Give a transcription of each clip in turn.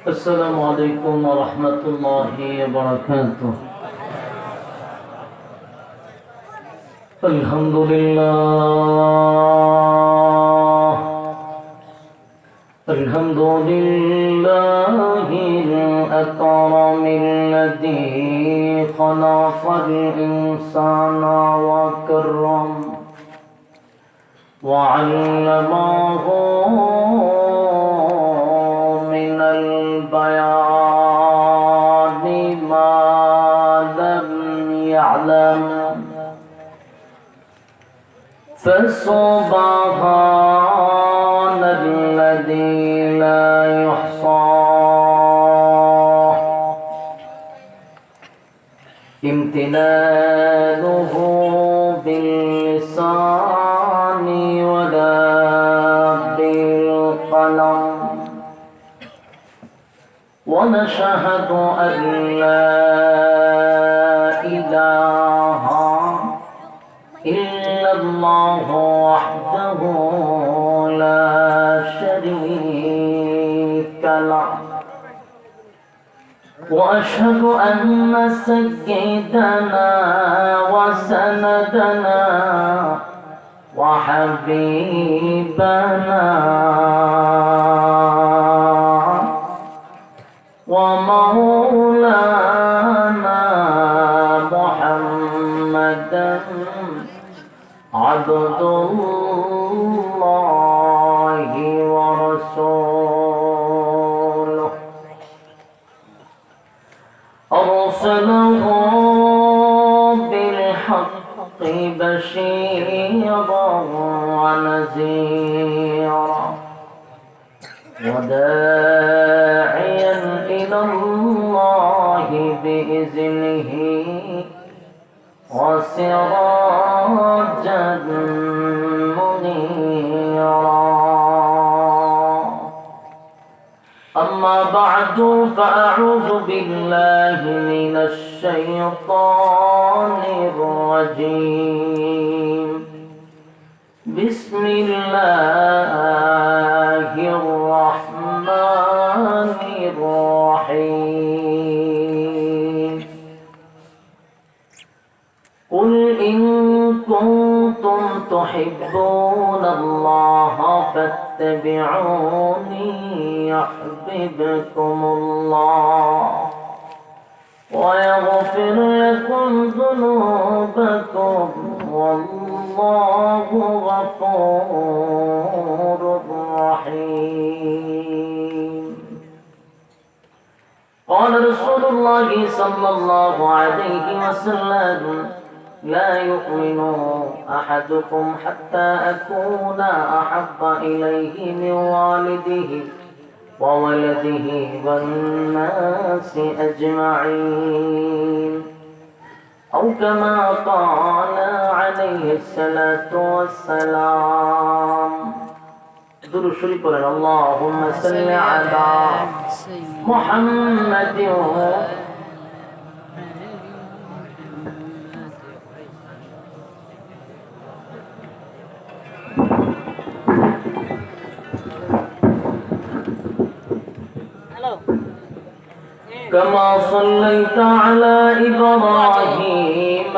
السلام عليكم ورحمة الله وبركاته. الحمد لله الأكرم الذي خلق الإنسان وكرم وعلمه من البيان ما لم يعلم فسبحان الذي لا يحصى امتنانه باللسان ولا بالقلم ونشهد أن لا إله إلا الله وحده لا شريك له وأشهد أن سيدنا وسندنا وحبيبنا ومولانا محمدا عبد الله ورسوله أرسله بالحق بشيرا ونذيرا وداعيا إلى الله بإذنه وسراجا منيرا. أما بعد فأعوذ بالله من الشيطان الرجيم. بسم الله الرحمن الرحيم. قل إن كنتم تحبون الله فاتبعوني يحببكم الله ويغفر لكم ذنوبكم والله غفور رحيم. قال رسول الله صلى الله عليه وسلم: لا يؤمن أحدكم حتى أكون أحب إليه من والده وولده والناس أجمعين، أو كما قال عليه الصلاة والسلام. درود شريف قولن اللهم صل على محمد كما صليت على إبراهيم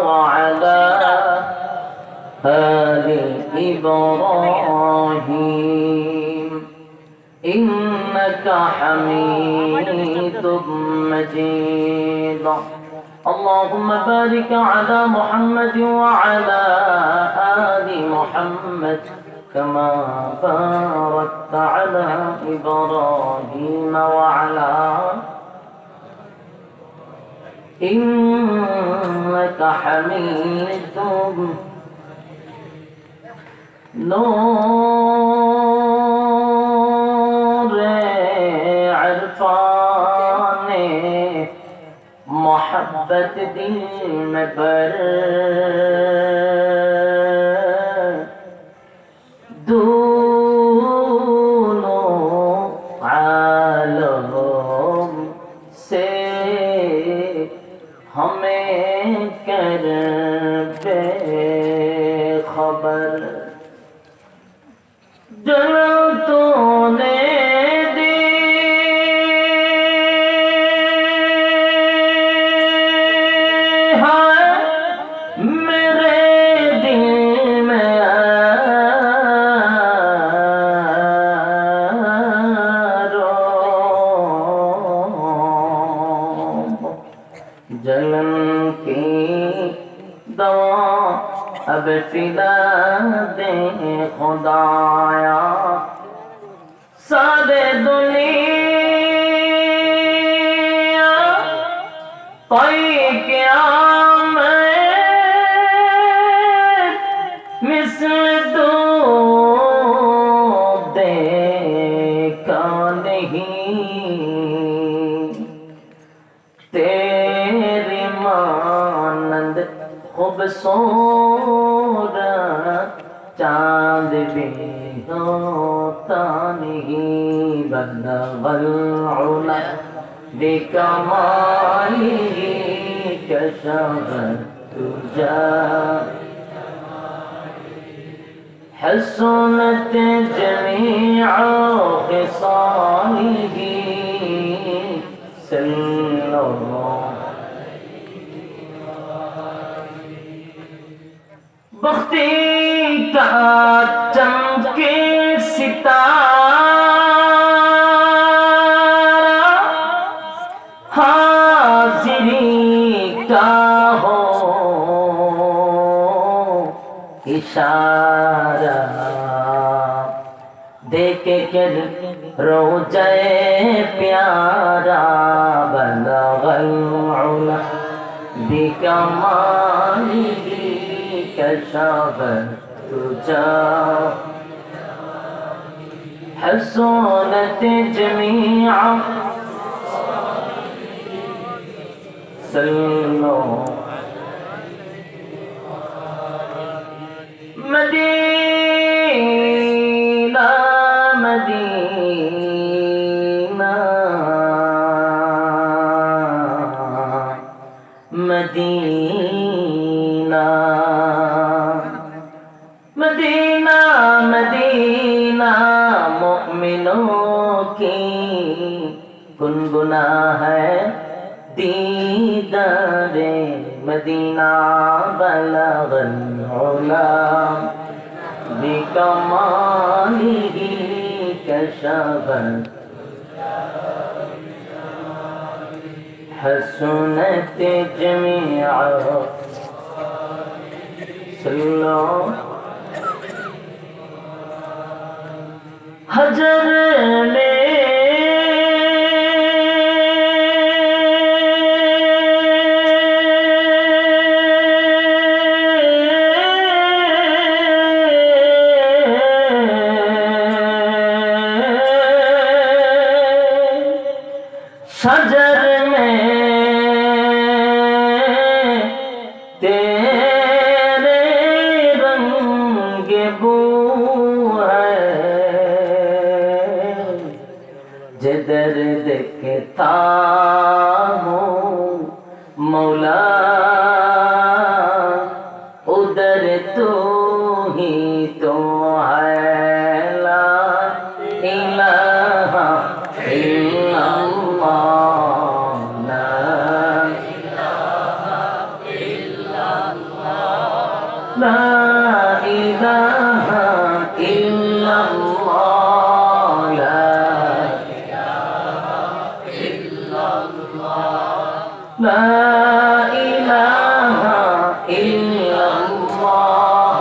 وعلى آل إبراهيم إنك حميد مجيد. اللهم بارك على محمد وعلى آل محمد كما باركت على إبراهيم وعلى إنك حميد نور عرفان محبت دل میں بر دونوں عالم سے ہمیں کر بے خبر جلد अब फिदा दे खुदाया सादे दुनिया कोई क्या मैं मिस्ल दो देखा नहीं तेरी मानंद खूबसूरत चांद भी होता नहीं बल्लगल उला बिकमालिही कशफत तुजा हसनत जमीअ खिसालिही सल्लल्लाहु बख्ती का चमके सितारा हाजिरी का हो इशारा देखे के रोज़े प्यारा बलगल उला बिकमालिही कशफत तुजा हसनत जमीअ सल्लल्लाहु Medina Medina Medina Medina Medina मोमिनों की गुनगुना है दीदारे मदीना बलगल उला बिकमालिही कशफत हसनत जमीअ सल्लल्लाहु हजर में शजर में तेरे रंग बू है जिधर देखता हूँ मौला उधर तू ही तो है ला इलाहा इल्लल्लाह ला इलाहा इल्लल्लाह ला इलाहा इल्लल्लाह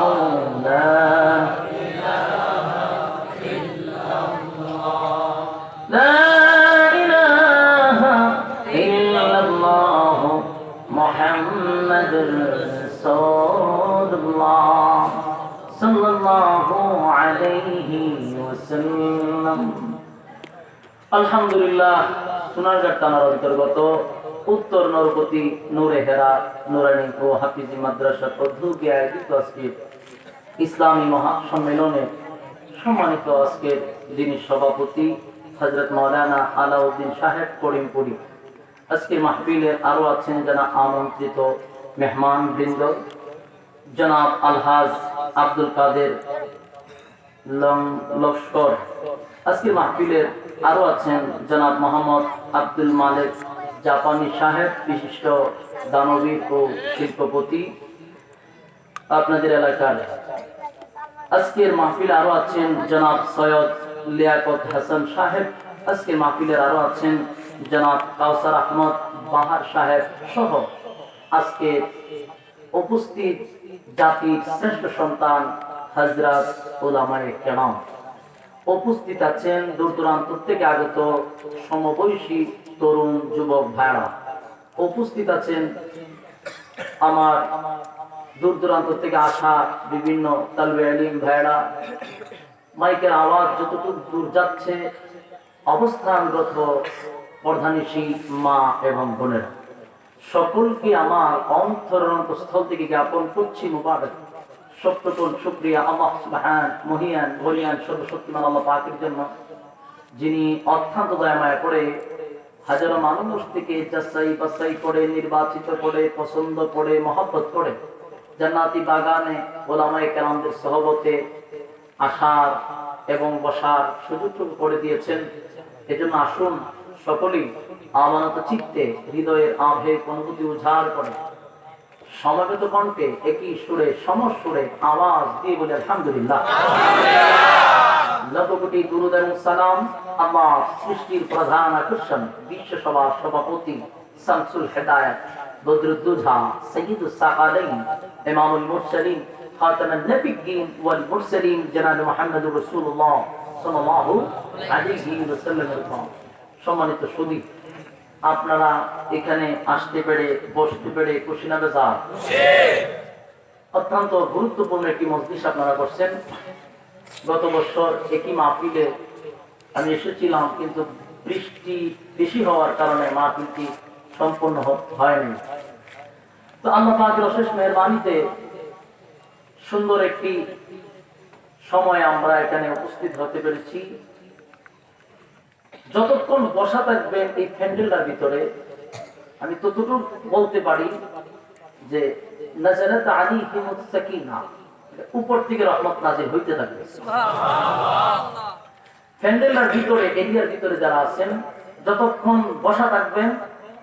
ला इलाहा इल्लल्लाह मुहम्मदुर रसूलुल्लाह सल्लल्लाहु अलैहि वसल्लम। আলহামদুলিল্লাহ সোনারগাঁ থানার অন্তর্গত উত্তর নরপতি নূরে হেরা নুরানি ও হাফিজি মাদ্রাসার উদ্যোগে আয়োজিত আজকের ইসলামী মহাসম্মেলনে সম্মানিত আজকের যিনি সভাপতি হযরত মাওলানা আলাউদ্দিন সাহেব করিমপুরি, আজকের মাহফিলের আরো আছেন যারা আমন্ত্রিত মেহমান বৃন্দ, জনাব আলহাজ আব্দুল কাদের লস্কর। আজকের মাহফিলের আরো আছেন জনাব মোহাম্মদ আব্দুল মালিক জাপানি সাহেব, বিশিষ্ট দানবীর ও শিল্পপতি আপনাদের এলাকার। আজকের মাহফিলে আরো আছেন জনাব সৈয়দ লিয়াকত হাসান সাহেব। আজকের মাহফিলের আরো আছেন জনাব কাউসার আহমদ বাহার সাহেব সহ আজকে উপস্থিত জাতির শ্রেষ্ঠ সন্তান হযরত উলামায়ে কেরাম, উপস্থিত আছেন দূর দূরান্ত থেকে আগত সমবয়সী তরুণ যুবক ভাইরা, উপস্থিত আছেন আমার দূর দূরান্ত থেকে আসা বিভিন্ন তালবে ইলম ভাইরা। মাইকের আওয়াজ যতটুকু দূর যাচ্ছে, অবস্থানরত প্রধানিশী মা এবং বোনেরা, সকলকে আমার অন্তরস্থল থেকে জ্ঞাপন করছি মুবারক সত্যতল শুকরিয়া আল্লাহ সুবহান মহিয়ান বলিয়ান সর্বশক্তিমান আল্লাহ পাকের জন্য, যিনি অত্যন্ত দয়াময় করে হাজারো মানুষ থেকে যাচাই বাছাই করে, নির্বাচিত করে, পছন্দ করে, মহব্বত করে জান্নাতি বাগানে ওলামায়ে কেরামদের সহবতে আসার এবং বসার সুযোগটুকু করে দিয়েছেন। এজন্য আসুন সকলেই আমানত চিত্তে হৃদয়ের আবেগ অনুভূতি উজাড় করে সমবেত কণ্ঠে একই সুরে সমসুরে আওয়াজ দিয়ে বলে আলহামদুলিল্লাহ। লক্ষ কোটি দুরূদ এবং সালাম আমার সৃষ্টির প্রধান আকর্ষণ, বিশ্ব সভার সভাপতি শামসুল হেদায়েত বদরুদ্দোজা সৈয়দুস সাকালাইন ইমামুল মুরসালিন খাতামুন নবিয়্যিন ওয়াল মুরসালিন জনাব মুহাম্মদুর রাসূলুল্লাহ সাল্লাল্লাহু আলাইহি ওয়াসাল্লামের পর। সম্মানিত সুধী, আপনারা এখানে আসতে পেরে বসতে পেরে খুশি না বেজার? অত্যন্ত গুরুত্বপূর্ণ একটি মজলিস আপনারা করছেন। গত বছর একই মাহফিলে আমি এসেছিলাম, কিন্তু বৃষ্টি বেশি হওয়ার কারণে মাহফিলটি সম্পূর্ণ হয়নি। তো আল্লাহ পাকের অশেষ মেহেরবানিতে সুন্দর একটি সময় আমরা এখানে উপস্থিত হতে পেরেছি। যতক্ষণ বসা থাকবেন এই প্যান্ডেলটার ভিতরে, আমি ততটুকু বলতে পারি যে নাযালাত আলাইহিমুস সাকিনাহ, উপর থেকে রহমত নাযিল হইতে থাকবে। সুবহানাল্লাহ। প্যান্ডেলটার ভিতরে, এরিয়ার ভিতরে যারা আছেন, যতক্ষণ বসা থাকবেন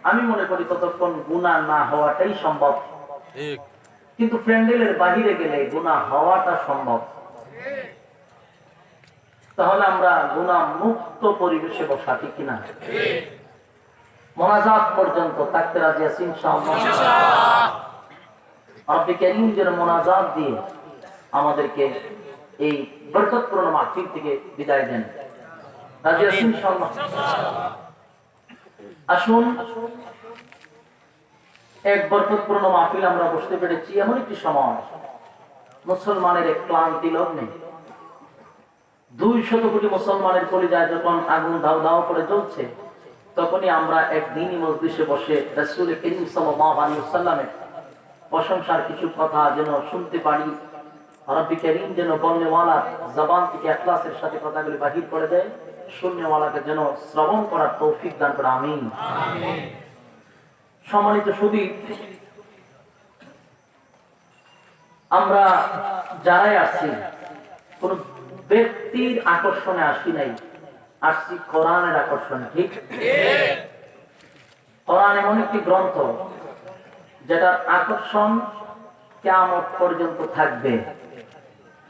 আমি মনে করি ততক্ষণ গুনাহ না হওয়াটাই সম্ভব। ঠিক। কিন্তু প্যান্ডেলের বাহিরে গেলে গুনাহ হওয়াটা সম্ভব। তাহলে আমরা গুনাহ মুক্ত পরিবেশে বসা, ঠিক কিনা? ঠিক। মোনাজাত পর্যন্ত থাকতে রাজি আছি ইনশাআল্লাহ। ইনশাআল্লাহ। রব্বি কারীম যেন মোনাজাত দিয়ে আমাদেরকে এই বরকতপূর্ণ মাহফিল থেকে বিদায় দেন। রাজি আছি ইনশাআল্লাহ। আসুন, এক বরকতপূর্ণ মাহফিল আমরা বসতে পেরেছি এমন একটি সময়, মুসলমানের এক ক্লান্তি লগ্নে 200 কোটি মুসলমানের কলিজায় যখন আগুন দাও দাও করে জ্বলছে, তখনই আমরা এক দিনই মজলিসে বসে রাসূল করিম সাল্লাল্লাহু আলাইহি ওয়াসাল্লামের প্রশংসার কিছু কথা যেন শুনতে পারি। রব্বি কারীম যেন বলনেওয়ালা জবান থেকে ইখলাসের সাথে কথাগুলি বাহির করে দেয়, শুননেওয়ালাকে যেন শ্রবণ করার তৌফিক দান করে। আমিন। আমিন। সম্মানিত সুধী, আমরা যারাই আসছি কোন ব্যক্তির আকর্ষণে আসি নাই, আসছি কোরআনের আকর্ষণে। ঠিক? কোরআন এমন একটি গ্রন্থ যেটার আকর্ষণ কিয়ামত পর্যন্ত থাকবে।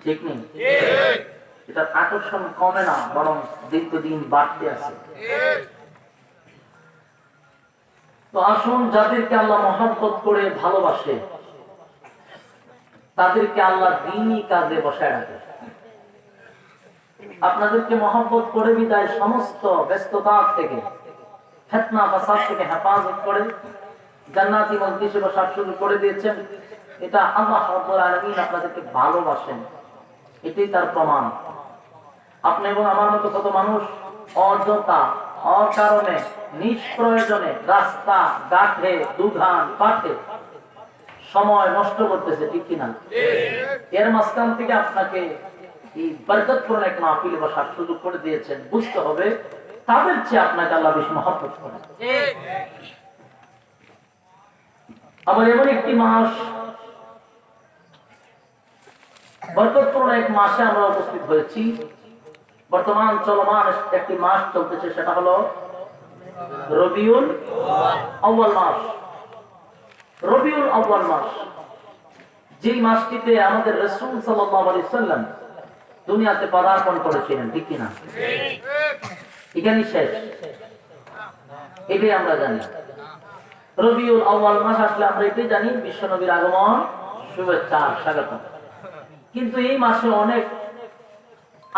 ঠিক নেই? এটার আকর্ষণ কমে না, বরং দিন বাড়তে আছে। তো আসুন, যাদেরকে আল্লাহ মহব্বত করে ভালোবাসে তাদেরকে আল্লাহ দ্বীনি কাজে বসায় রাখে। আপনাদেরকে মহব্বত করে বিদায় সমস্ত ব্যস্ততা থেকে, ফিতনা ফাসাদ থেকে হেফাজত করে জান্নাতি মজলিসে বসার সুযোগ করে দিয়েছেন। এটা আল্লাহ রাব্বুল আলামিন আপনাদেরকে ভালোবাসেন, এটাই তার প্রমাণ। আপনি এবং আমার মতো কত মানুষ অযথা অকারণে নিষ্প্রয়োজনে রাস্তা ঘাটে দুঘান পাঠে সময় নষ্ট করতেছে, ঠিক কিনা? এর মাঝখান থেকে আপনাকে এই বরকতপূর্ণ এক মাহফিলে বসার সুযোগ করে দিয়েছেন। বুঝতে হবে তাদের চেয়ে আপনাকে আল্লাহ বেশি মহব্বত করে। আবার এমন একটি মাস, বরকতপূর্ণ এক মাসে আমরা উপস্থিত হয়েছি। বর্তমান চলমান একটি মাস চলতেছে, সেটা হলো রবিউল আউয়াল মাস। রবিউল আউয়াল মাস, যে মাসটিতে আমাদের রাসূল সাল্লাল্লাহু আলাইহি ওয়াসাল্লাম দুনিয়াতে পদার্পণ করেছিলেন, ঠিক কিনা? এখানেই শেষ, এটাই আমরা জানি। রবিউল আউয়াল মাস আসলে আমরা এটাই জানি বিশ্বনবীর আগমন শুভেচ্ছা স্বাগত। কিন্তু এই মাসে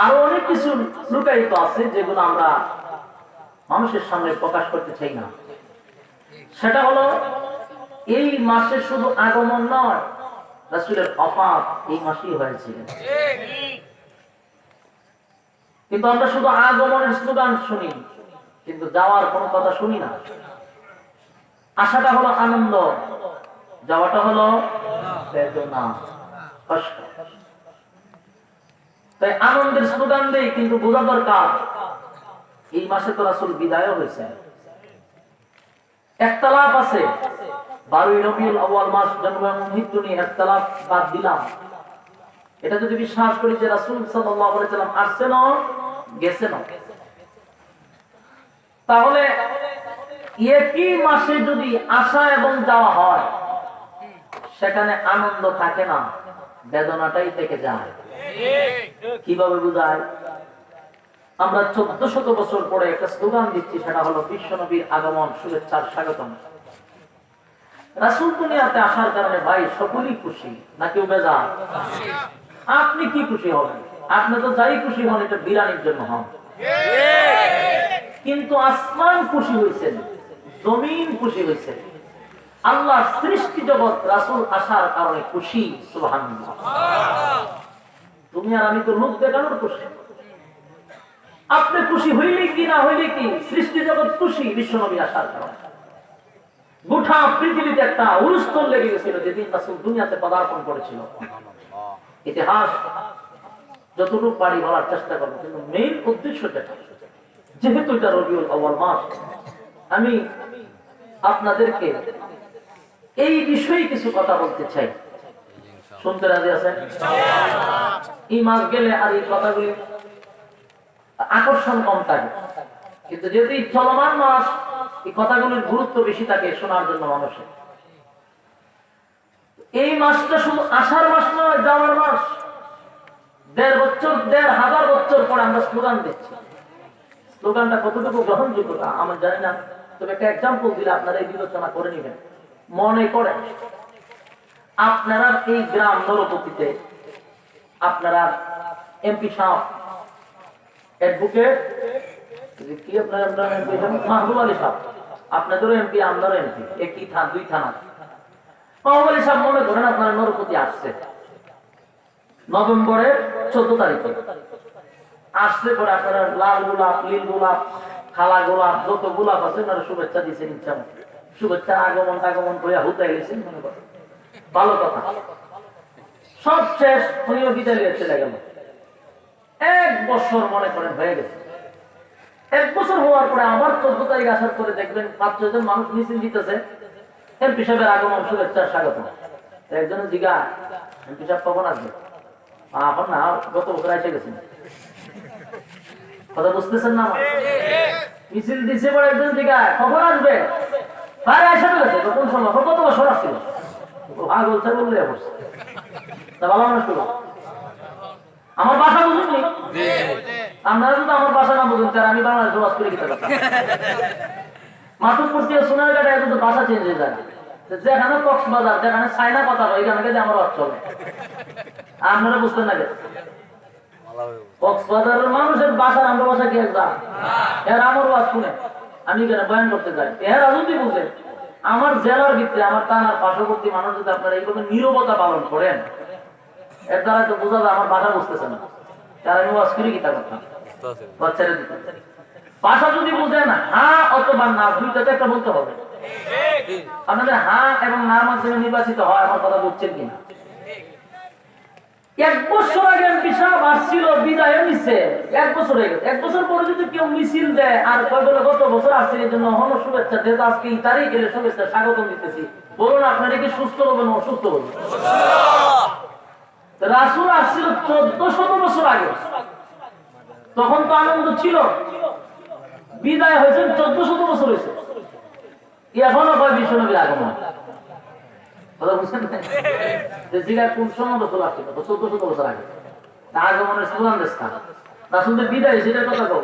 আরো অনেক কিছু লুকায়িত আছে যেগুলো আমরা মানুষের সামনে প্রকাশ করতে চাই না। সেটা হলো এই মাসে শুধু আগমন নয়, রাসূলের ওফাত এই মাসেই হয়েছিল। কিন্তু আমরা শুধু আগমনের স্লোগান শুনি, কিন্তু যাওয়ার কোনো কথা শুনি না। আসাটা হলো আনন্দ, যাওয়াটা হলো বেদনা, কষ্ট। তাই আনন্দের স্লোগান দেই, কিন্তু বোঝা দরকার এই মাসে তো রাসূল বিদায় হয়েছে। একতলাফ আছে, 12 রবিউল আউয়াল মাস জন্ম এবং মৃত্যু নিয়ে একতলাফ বাদ দিলাম। এটা যদি বিশ্বাস করি যে রাসূল সাল্লাল্লাহু আলাইহি সাল্লাম আসছেন গেছেন, তাহলে একই মাসে যদি আসা এবং যাওয়া হয় সেখানে আনন্দ থাকে না, বেদনাটাই থেকে যায়। কিভাবে বুঝায়? আমরা 1400 বছর পরে একটা স্লোগান দিচ্ছি, সেটা হলো বিশ্ব নবীর আগমন, শুভেচ্ছার স্বাগতম। রাসূল দুনিয়াতে আসার কারণে ভাই সকলেই খুশি, না কেউ বেজার? আপনি কি খুশি হবেন? আপনি তো যাই খুশি হন এটা বিরানির জন্য হন, কিন্তু আসমান খুশি হয়েছেন, জমিন খুশি হয়েছে, আল্লাহ সৃষ্টি জগৎ রাসূল আসার কারণে খুশি। সুবহানাল্লাহ। তুমি আর আমি তো লোক দেখানোর খুশি। আপনি খুশি হইলে কি না হইলে কি, সৃষ্টি জগৎ খুশি বিশ্ব নবী আসার কারণে। গোটা পৃথিবীতে একটা উলস্থল লেগে গেছিল যেদিন রাসূল দুনিয়াতে পদার্পণ করেছিল। ইতিহাস যতটুকু পারি বলার চেষ্টা করবো, কিন্তু মেইন উদ্দেশ্য যেটা, যেহেতু এটা রবিউল আউয়াল মাস, আমি আপনাদেরকে এই বিষয়ে কিছু কথা বলতে চাই। শুনতে রাজি আছেন? এই মাস গেলে আর এই কথাগুলি আকর্ষণ কম থাকে, কিন্তু যেহেতু চলমান মাস, এই কথাগুলির গুরুত্ব বেশি থাকে শোনার জন্য মানুষের। এই মাসটা শুধু আসার মাস নয়, যাওয়ার মাস। 1,500 বছর পরে আমরা স্লোগান দিচ্ছি। স্লোগানটা কতটুকু গ্রহণযোগ্য আমরা জানি না, তবে একটা এক্সাম্পল দিলে আপনারা এই বিবেচনা করে নেবেন। মনে করেন আপনারা এই গ্রাম নরপতিতে আপনারা এমপি সাহেব অ্যাডভোকেট কি আপনার মাহবুব আলী সাহেব, আপনাদেরও এমপি আমাদেরও এমপি, একই থানা, 2 থানা। মাহবুব আলী সাহেব মনে করেন আপনারা নরপতি আসছে নভেম্বরের 14 তারিখে আসছে, পরে আপনারা লাল গোলাপ, নীল গোলাপ, খালা গোলাপ, যত গোলাপ আছে আপনারা শুভেচ্ছা দিচ্ছেন, ইচ্ছা মতো শুভেচ্ছা আগমন করে হুতাই গেছেন, মনে করেন ভালো কথা। সব শেষ, উনিও বিদায় নিয়ে চলে গেল। 1 বছর মনে করেন হয়ে গেছে। 1 বছর হওয়ার পরে আবার 14 তারিখ আসার পরে দেখবেন 5-6 জন মানুষ মিছিল দিতেছে, এমপি সাহেবের আগমন, শুভেচ্ছার স্বাগত। একজনের জিজ্ঞা, এমপি সাহেব কখন আসবে? এখন না, গত বছর এসে গেছেন। কথা বুঝতেছেন না? মিছিল দিচ্ছে পরে একজন জিজ্ঞা, কখন আসবে? বাইরে এসে গেছে। কোন সময়? কত বছর আসছিল? ভাগ বলছে, বললে বসছে। তা ভালো মানুষ করো, আমার বাসা বুঝুননি? আপনারা যদি আমার বাসা না বুঝুন, তার আমি বাংলাদেশে বাস করে দিতে পারতাম। মাতুপুর থেকে সোনারঘাটে এখন তো বাসা চেঞ্জ হয়ে যায়, যেখানে কক্সবাজার, যেখানে চায়না কথা হয়, এখানে গেলে আমার বাস চলে। আপনারা বুঝতেন না? কক্সবাজারের মানুষের বাসার আমরা বাসা কি একবার এর আমার বাস শুনে আমি এখানে বয়ান করতে যাই, এরা যদি বুঝে আমার জেলার ভিতরে, আমার থানার পার্শ্ববর্তী মানুষ যদি আপনারা এইভাবে নীরবতা পালন করেন, এর দ্বারা তো বোঝা যায় আমার বাসা বুঝতেছে না, তার আমি ওয়াজ করি গীতা করতাম বাচ্চারা দিতে। ভাষা যদি বুঝেন হ্যাঁ অথবা না, দুইটাতে একটা বলতে হবে। আপনাদের হ্যাঁ এবং নার মাধ্যমে নির্বাচিত হয়, আমার কথা বুঝছেন কিনা? 1 বছর আগে এমপি সাহেব আসছিল, বিদায় নিচ্ছে, 1 বছর হয়ে গেছে। 1 বছর পরে যদি কেউ মিছিল দেয় আর কয় বলে গত বছর আসছে, এই জন্য হলো শুভেচ্ছা, যেহেতু আজকে এই তারিখ এলে শুভেচ্ছা স্বাগতম দিতেছি, বলুন আপনারা কি সুস্থ হবেন না অসুস্থ হবেন? রাসূল আসছিল 1400 বছর আগে, তখন তো আনন্দ ছিল। বিদায় হয়েছেন 1400 বছর হয়েছে, এখনো কয় বিশ্ব নবীর আগমন। কথা বুঝছেন? কোন সময় বছর আসছিল? 1400 বছর আগে আগমনের স্লোগান দেশটা রাসূলের বিদায়, সেটার কথা কও।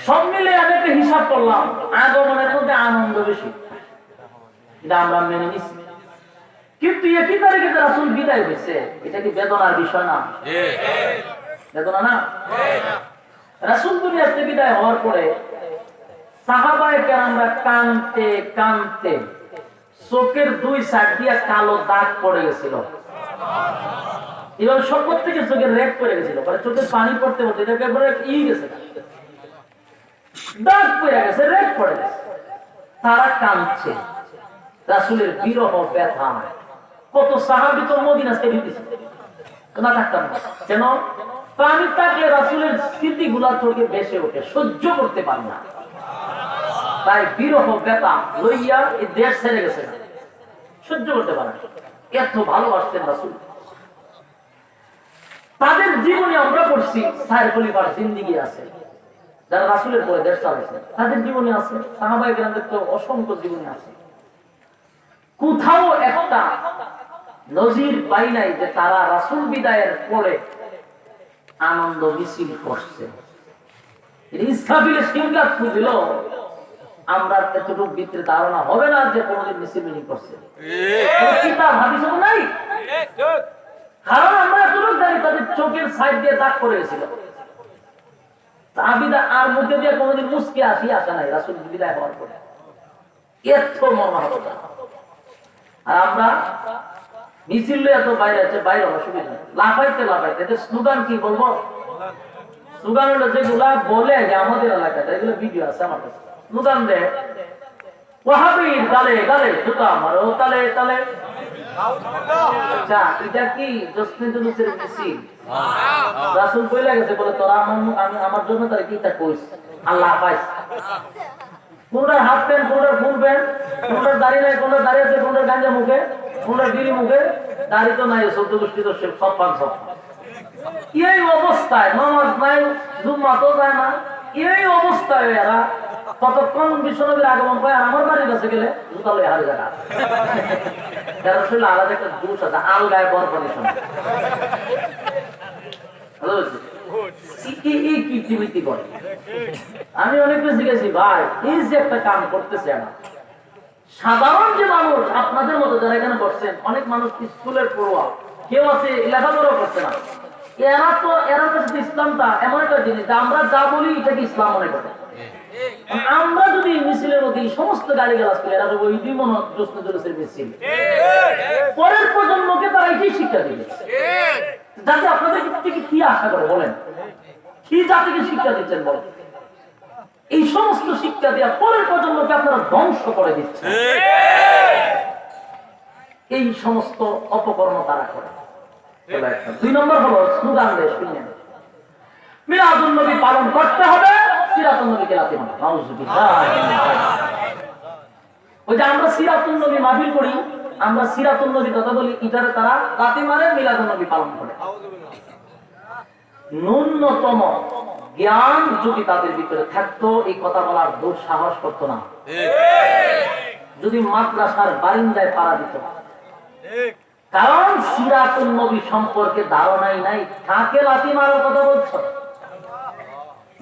সব মিলে আমি একটা হিসাব করলাম, আগমনের মধ্যে আনন্দ বেশি, এটা আমরা মেনে নিচ্ছি। কিন্তু একই তারিখে যে রাসূল বিদায় হয়েছে, এটা কি বেদনার বিষয় না? বেদনা না? রাসূল দুনিয়া থেকে বিদায় হওয়ার পরে সাহাবায়ে কেরামরা কাঁদতে কাঁদতে চোখের দুই সাইড দিয়ে কালো দাগ পড়ে গেছিল। এবার সকল থেকে চোখের রেড পড়ে গেছিল, পরে চোখের পানি পড়তে পড়তে এটাকে একবারে গেছে, দাগ পড়ে গেছে, রেড পড়ে গেছে। তারা কাঁদছে, রাসূলের বিরহ ব্যথা। কত সাহাবী তো মদিনা ছেড়ে দিয়েছে, না থাকতাম না কেন? পানি থাকলে রাসূলের স্মৃতিগুলা চোখে ভেসে ওঠে, সহ্য করতে পারে না, তাই বিরহ ব্যথা লইয়া এই দেশ ছেড়ে গেছে, সহ্য করতে পারে না। এত ভালোবাসতেন রাসূল। তাদের জীবনে আমরা পড়ছি সাহেব খলিফার জিন্দেগি আছে, যারা রাসূলের পরে দেশ চালাইছে তাদের জীবনে আছে, সাহাবায়ে কেরামদের তো অসংখ্য জীবনে আছে। কোথাও একটা নজির পাই নাই যে তারা রাসূল বিদায়ের পরে আনন্দ মিছিল করছে। ইসরাফিলের সিংহাসন খুঁজল, আমরা এতটুকু ভিতরে ধারণা হবে না যে কোনদিন মিছিল মিছিল করছে, কিতাব হাদিস নাই। কারণ আমরা এতটুকু জানি তাদের চোখের সাইড দিয়ে দাগ পড়ে গেছিল, সাহাবীরা আর মুখে দিয়ে কোনদিন মুস্কি আসা নাই রাসূল বিদায় হওয়ার পরে। এত মর্মাহত। আর আমরা মিছিল এত বাইরে আছে, বাইরে অসুবিধা লাফাইতে লাফাইতে। এদের স্লোগান কি বলবো? স্লোগান হলো যেগুলা বলে যে আমাদের এলাকাতে, এগুলো ভিডিও আছে আমার কাছে। স্লোগান দেয় ওয়াহাবীর গালে গালে জুতা মারো তালে তালে। আচ্ছা, এটা কি জসমিন জুলুসের মিছিল? রাসূল কইলা গেছে বলে তোরা আমার জন্য তার কি তা কইস? আল্লাহ পাইস। কোনটার হাফ প্যান্ট, কোনটার ফুল প্যান্ট, কোনটার দাড়ি নাই, কোনটার দাড়ি আছে, কোনটার গাঞ্জা মুখে, কোনটার বিড়ি মুখে, দাড়ি তো নাই, সদ্য গোষ্ঠী তো সব পান সব। এই অবস্থায় নামাজ নাই, জুম্মা তো যায় না, এই অবস্থায় এরা কতক্ষণ বিশ্বনবীর আগমন পায়। আর আমার বাড়ির কাছে গেলে জুতা লয়ে হারে জায়গা এরা আসলে আলাদা একটা দোষ আছে, আলগায় বরফানি সময় করে। আমি অনেকটা জিজ্ঞেসি ভাই এই যে একটা কাম করতেছে না, সাধারণ যে মানুষ আপনাদের মতো যারা এখানে বসছেন, অনেক মানুষ স্কুলের পড়ুয়া, কেউ আছে লেখাপড়া করছে না, এরা কাছে ইসলামটা এমন একটা জিনিস আমরা যা বলি এটাকে ইসলাম মনে করে। আমরা যদি মিছিলের মধ্যে সমস্ত গাড়ি গালাজ করি, এরা ওই দুই মন জসমিনের মিছিল, পরের প্রজন্মকে তারা এটাই শিক্ষা দিবে। যাতে আপনাদের থেকে কি আশা করে বলেন, কি জাতিকে শিক্ষা দিচ্ছেন বলেন? এই সমস্ত শিক্ষা দেওয়া পরের প্রজন্মকে আপনারা ধ্বংস করে দিচ্ছেন। এই সমস্ত অপকর্ম তারা করে। 2 নম্বর হলো স্লোগান দেয়, শুনলেন মিলাদুন নবী পালন করতে হবে, সিরাতুন নবীকে লাথি মারো। নাউজুবিল্লাহ। ওই যে আমরা সিরাতুন নবী মাহফিল করি, আমরা সিরাতুন নবী কথা বলি, এটারে তারা লাথি মারে, মিলাদুন নবী পালন করে। ন্যূনতম জ্ঞান যদি তাদের ভিতরে থাকতো এই কথা বলার দুঃসাহস করতো না। যদি মাদ্রাসার বারিন্দায় পাড়া দিত, কারণ সিরাতুন নবী সম্পর্কে ধারণাই নাই, কাকে লাথি মারার কথা বলছ?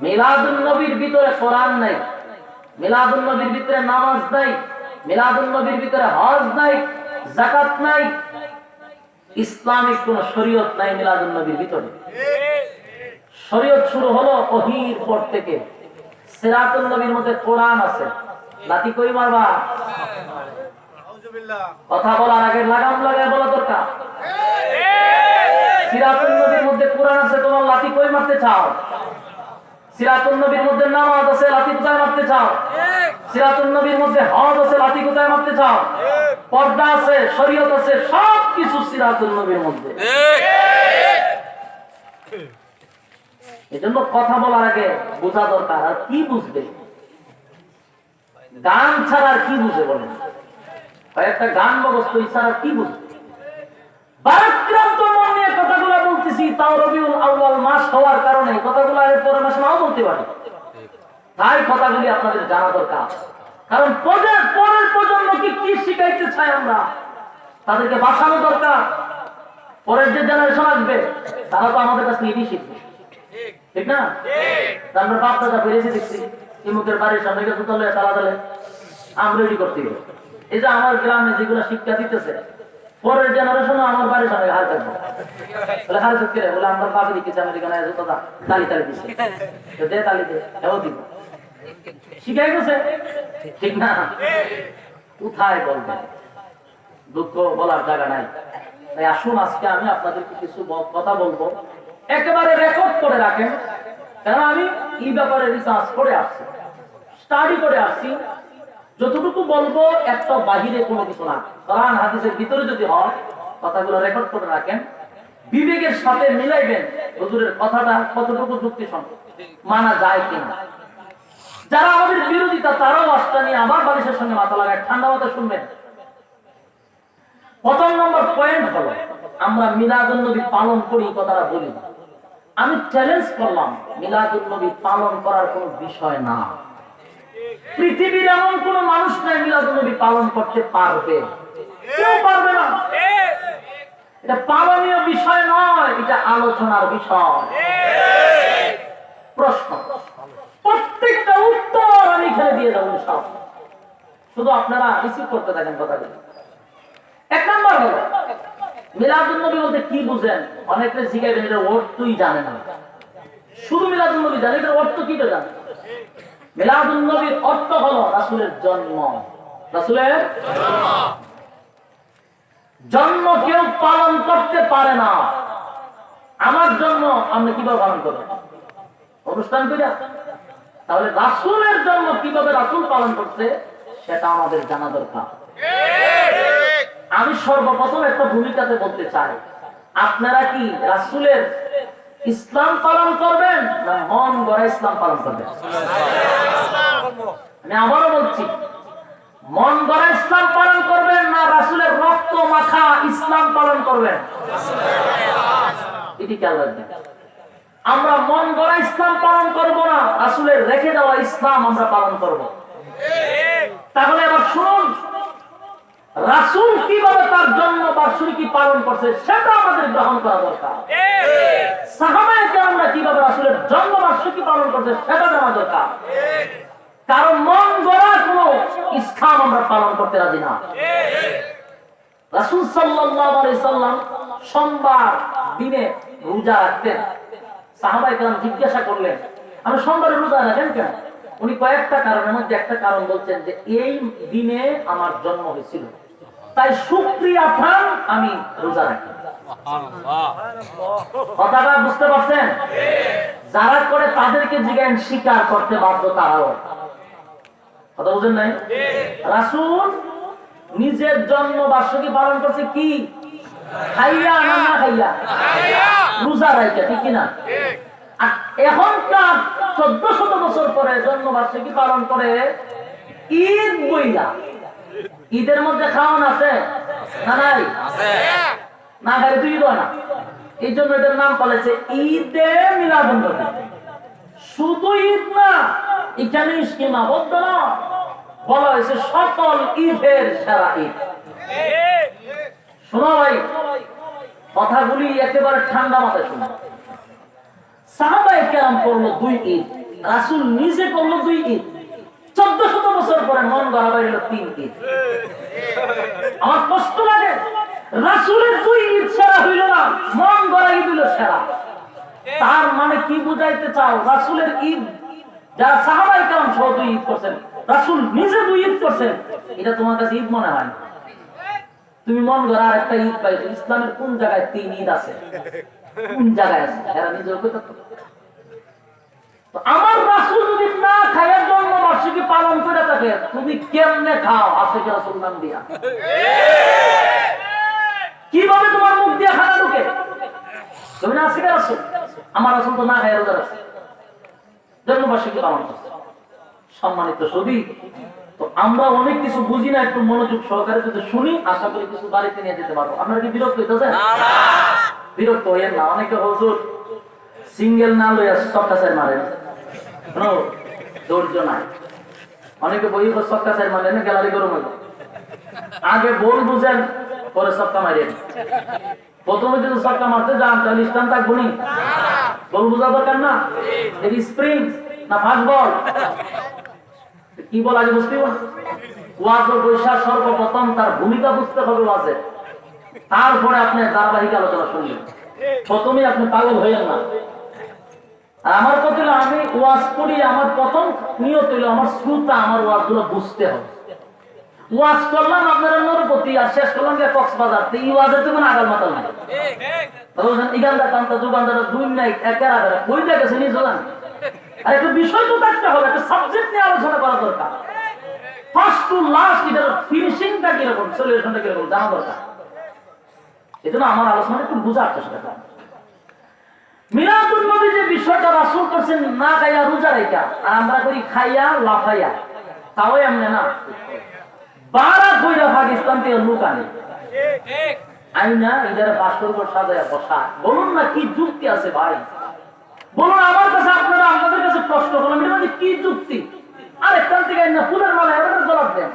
মিলাদুন নবীর ভিতরে কোরআন নাই, মিলাদুন নবীর ভিতরে নামাজ নাই, মিলাদুন নবীর ভিতরে হজ নাই, যাকাত নাই, ইসলামিক কোন শরীয়ত নাই মিলাদুন নবীর ভিতরে। শরীয়ত শুরু হলো ওহীর পর থেকে। সিরাতুন নবীর মধ্যে কোরআন আছে, লাথি কই মারবা? কথা বলার আগে লাগাম লাগায় বলা দরকার। সিরাতুন নবীর মধ্যে কোরআন আছে, তোমার লাথি কই মারতে চাও? সিরাতুন নবীর মধ্যে নামাজ আছে, লাথি কোথায় মারতে চাও? সিরাতুন নবীর মধ্যে হজ আছে, লাথি কোথায় মারতে চাও? পর্দা আছে, শরীয়ত আছে, সবকিছু সিরাতুন নবীর মধ্যে। এজন্য কথা বলার আগে বোঝা দরকার। আর কি বুঝবে? গান ছাড়া আর কি বুঝে বলেন? একটা গান ব্যবস্থা ছাড়া কি বুঝবে? বারাক্রান্ত মন নিয়ে কথাগুলো বলতেছি, তাও রবিউল আউয়াল মাস হওয়ার কারণে কথাগুলো এর পরের মাসে নাও বলতে পারি। তাই কথাগুলি আপনাদের জানা দরকার। কারণ পরের প্রজন্মকে কি শিখাইতে চাই আমরা, তাদেরকে বাঁচানো দরকার। পরের যে জেনারেশন আসবে তারা তো আমাদের কাছে এটাই শিখবে, ঠিক না? আমরা বাপ দাদা বেরিয়েছি দেখছি, ইমুকের বাড়ির সামনে গেছে তাহলে তালা তালে আমরা রেডি করতে হবে। এই যে আমার গ্রামে যেগুলো শিক্ষা দিতেছে, পরের জেনারেশন আমার বাড়ির সামনে হার থাকবো বলে হার চুক্তি রে বলে আমরা বাপে দিচ্ছি আমেরিকান দাদা তালি তালি দিচ্ছে দে তালি দে এও দিব শিখাই গেছে ঠিক না কোথায় বলবে দুঃখ বলার জায়গা নাই তাই আসুন আজকে আমি আপনাদেরকে কিছু কথা বলবো একেবারে রেকর্ড করে রাখেন কারণ আমি এই ব্যাপারে রিসার্চ করে আসছি স্টাডি করে আসছি যতটুকু বলবো একটা বাহিরে কোনো কিছু না কোরআন হাদিসের ভিতরে যদি হয় কথাগুলো রেকর্ড করে রাখেন বিবেকের সাথে মিলাইবেন হুজুরের কথাটা কতটুকু যুক্তিসঙ্গত মানা যায় কিনা যারা আমাদের বিরোধিতা তারাও আস্থা নিয়ে আবার বালিশের সঙ্গে মাথা লাগায় ঠান্ডা মাথা শুনবেন প্রথম নম্বর পয়েন্ট হলো আমরা মিলাদুন নবী পালন করি কথাটা বলি আমি চ্যালেঞ্জ করলাম মিলাদুন নবী পালন করার কোনো বিষয় না পৃথিবীর এমন কোন মানুষ নাই মিলাদুন নবী পালন করতে পারবে কেউ পারবে না এটা পালনীয় বিষয় নয় এটা আলোচনার বিষয় প্রশ্ন প্রত্যেকটা উত্তর আমি এখানে দিয়ে দেবো সব শুধু আপনারা রিসিভ করতে থাকেন কথাগুলো এক নাম্বার হলো মিলাদুন নবী বলতে কি বুঝেন অনেকে জিজ্ঞাসা এটার অর্থই জানে না শুধু মিলাদুন নবী জানে এটার অর্থ কি তো জানে মিলাদুন নবীর অর্থ হলো রাসূলের জন্ম রাসূলের জন্ম কেউ পালন করতে পারে না আমার জন্ম আমরা কিভাবে পালন করব অনুষ্ঠান কইরা তাহলে রাসূলের জন্ম কিভাবে রাসূল পালন করতে সেটা আমাদের জানা দরকার আমি সর্বপ্রথম একটা ভূমিকাতে বলতে চাই আপনারা কি রাসূলের ইসলাম পালন করবেন না মন গড়া ইসলাম পালন করবেন আমি আবারও বলছি মন গড়া ইসলাম পালন করবেন না রাসূলের রক্ত মাখা ইসলাম পালন করবেন এটি খেয়াল রাখবেন আমরা মন গড়া ইসলাম পালন করব না রাসূলের রেখে দেওয়া ইসলাম আমরা পালন করব তাহলে এবার শুনুন রাসূল কিভাবে তার জন্ম বার্ষিকী পালন করছে সেটা আমাদের গ্রহণ করা দরকার সাহাবায়ে কেরামরা কিভাবে রাসূলের জন্ম বার্ষিকী পালন করছে সেটা জানা দরকার কারণ মন গড়া কোনো ইসলাম আমরা পালন করতে রাজি না রাসূল সাল্লাল্লাহু আলাইহি সাল্লাম সোমবার দিনে রোজা রাখতেন সাহাবায়ে কেরাম জিজ্ঞাসা করলেন আপনি সোমবারে রোজা রাখেন কেন উনি কয়েকটা কারণের মধ্যে একটা কারণ বলছেন যে এই দিনে আমার জন্ম হয়েছিল তাই শুকরিয়া খান আমি রোজা রাখি কথাটা বুঝতে পারছেন যারা করে তাদেরকে জিজ্ঞান স্বীকার করতে বাধ্য তারাও কথা বুঝেন নাই রাসূল নিজের জন্ম বার্ষিকী পালন করছে কি খাইয়া না না খাইয়া রোজা রাখা ঠিক কিনা আর এখনকার 1400 বছর পরে জন্মবার্ষিকী পালন করে ঈদ বইলা ঈদের মধ্যে খাওয়ান আছে না নাই না খাইলে তুই ঈদ হয় না এই জন্য এটার নাম বলেছে ঈদে মিলাদুন নবী শুধু ঈদ না এখানে সীমাবদ্ধ না বলা হয়েছে সকল ঈদের সেরা ঈদ শোনো ভাই কথাগুলি একেবারে ঠান্ডা মাথায় শুনো সাহাবায়ে কেরাম করলো 2 ঈদ রাসূল নিজে করলো 2 ঈদ 1400 বছর পরে মন গড়া হইল 3 ঈদ আমার কষ্ট লাগে রাসূলের 2 ঈদ সেরা হইল না মন গড়া ঈদ হইল সেরা তার মানে কি বুঝাইতে চাও রাসূলের ঈদ যারা সাহাবায়ে কেরাম সহ 2 ঈদ করছেন রাসূল নিজে 2 ঈদ করছেন এটা তোমার কাছে ঈদ মনে হয় তুমি মন গড়া আরেকটা ঈদ পাইছো ইসলামের কোন জায়গায় 3 ঈদ আছে কোন জায়গায় আছে এরা নিজের কথা আমার রাসূল যদি না খায়ের জন্য বার্ষিকী পালন করে থাকে তুমি কেমনে খাও আশিক রাসূল নাম দিয়া কিভাবে তোমার মুখ দিয়ে খানা ঢুকে তুমি না আশিক রাসূল আমার রাসূল তো না খায় রোজা রাখে জন্ম বার্ষিকী পালন করছে সম্মানিত সুধী তো আমরা অনেক কিছু বুঝি না একটু মনোযোগ সহকারে যদি শুনি আশা করি কিছু বাড়িতে নিয়ে যেতে পারবো আপনারা কি বিরক্ত হইতেছেন না বিরক্ত হইেন না অনেকে হুজুর সিঙ্গেল না লইয়া সক্কাসের মারেন কোনো ধৈর্য নাই অনেকে বই সক্কাসের মারেন গ্যালারি গরম হইল আগে বল বুঝেন পরে সক্কা মারেন প্রথমে যদি সক্কা মারতে যান তাহলে স্টান থাকবো নি বল বুঝা দরকার না দেখি স্প্রিং না ফাস্ট বল কি বল আগে বুঝতে ওয়াজ বৈশাখ সর্বপ্রথম তার ভূমিকা বুঝতে হবে ওয়াজের তারপরে আপনি ধারাবাহিক আলোচনা শুনলেন। প্রথমে আপনি পাগল হইলেন না। আর আমার কথা হলো, আমি ওয়াজ করি, আমার প্রথম নিয়ত হইলো আমার শ্রোতা আমার ওয়াজগুলো বুঝতে হবে। ওয়াজ করলাম আপনারা নরপতি, আর শেষ করলাম যে কক্সবাজার, তো এই ওয়াজের তো কোনো আগাল মাতাল নাই। ইগান্ডা কান্তা যুগান্ডাটা দুই নাই একের আগারে কই দেখেছে নিজ জান। আর একটা বিষয় তো থাকতে হবে, একটা সাবজেক্ট নিয়ে আলোচনা করা দরকার। ফার্স্ট টু লাস্ট এটার ফিনিশিংটা কিরকম, সলিউশনটা কিরকম জানা দরকার। এই জন্য আমার আলোচনা একটু বোঝার চেষ্টা করেন। মিলাদুন নবী যে বিষয়টা রাসূল করছেন না খাইয়া রোজা রাখা, আর আমরা করি খাইয়া লাফাইয়া, তাও এমনি না। বারা কইরা পাকিস্তান থেকে লোক আনে আইনা এদের ভাস্কর্য সাজায়া বসা। বলুন না কি যুক্তি আছে ভাই, বলুন আমার কাছে, আপনারা আপনাদের কাছে প্রশ্ন করলাম, এটা মানে কি যুক্তি? আর এখান থেকে না ফুলের মালা এবার জবাব দেন।